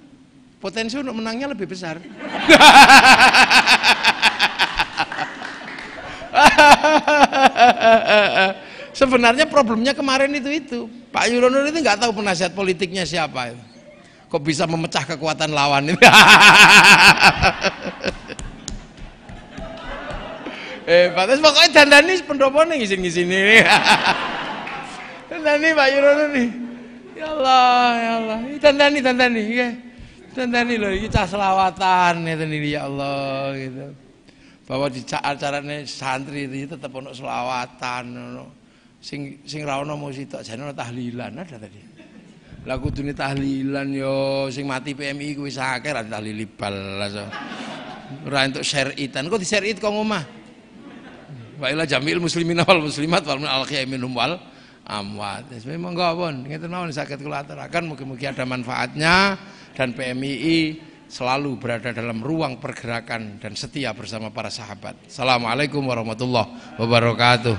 Potensi untuk menangnya lebih besar. Sebenarnya problemnya kemarin itu Pak Yuronur itu nggak tahu penasihat politiknya siapa itu. Kok bisa memecah kekuatan lawan itu. Hebat. Pokoknya dandani pendopone ngisin-ngisini. Dandani Pak Yurono nih. Ya Allah. Dandani nggih. Dandani lho iki cah selawatan ngeten iki ya Allah gitu. Bahwa di acarane santri iki tetep ono selawatan ono. Sing ra ono mesti tok jane ono tahlilan ada tadi. Lah kudune tahlilan yo sing mati PMI kuwi akeh ra tahlili balas. Ora entuk syaritan. Kok di syariat kok omah? Wa ila jamil muslimin wal muslimat wal al-khiyam minhum wal amwat. Memang enggak pun ngeten mawon saged kula aturaken mugi-mugi ada manfaatnya dan PMII selalu berada dalam ruang pergerakan dan setia bersama para sahabat. Assalamualaikum warahmatullahi wabarakatuh.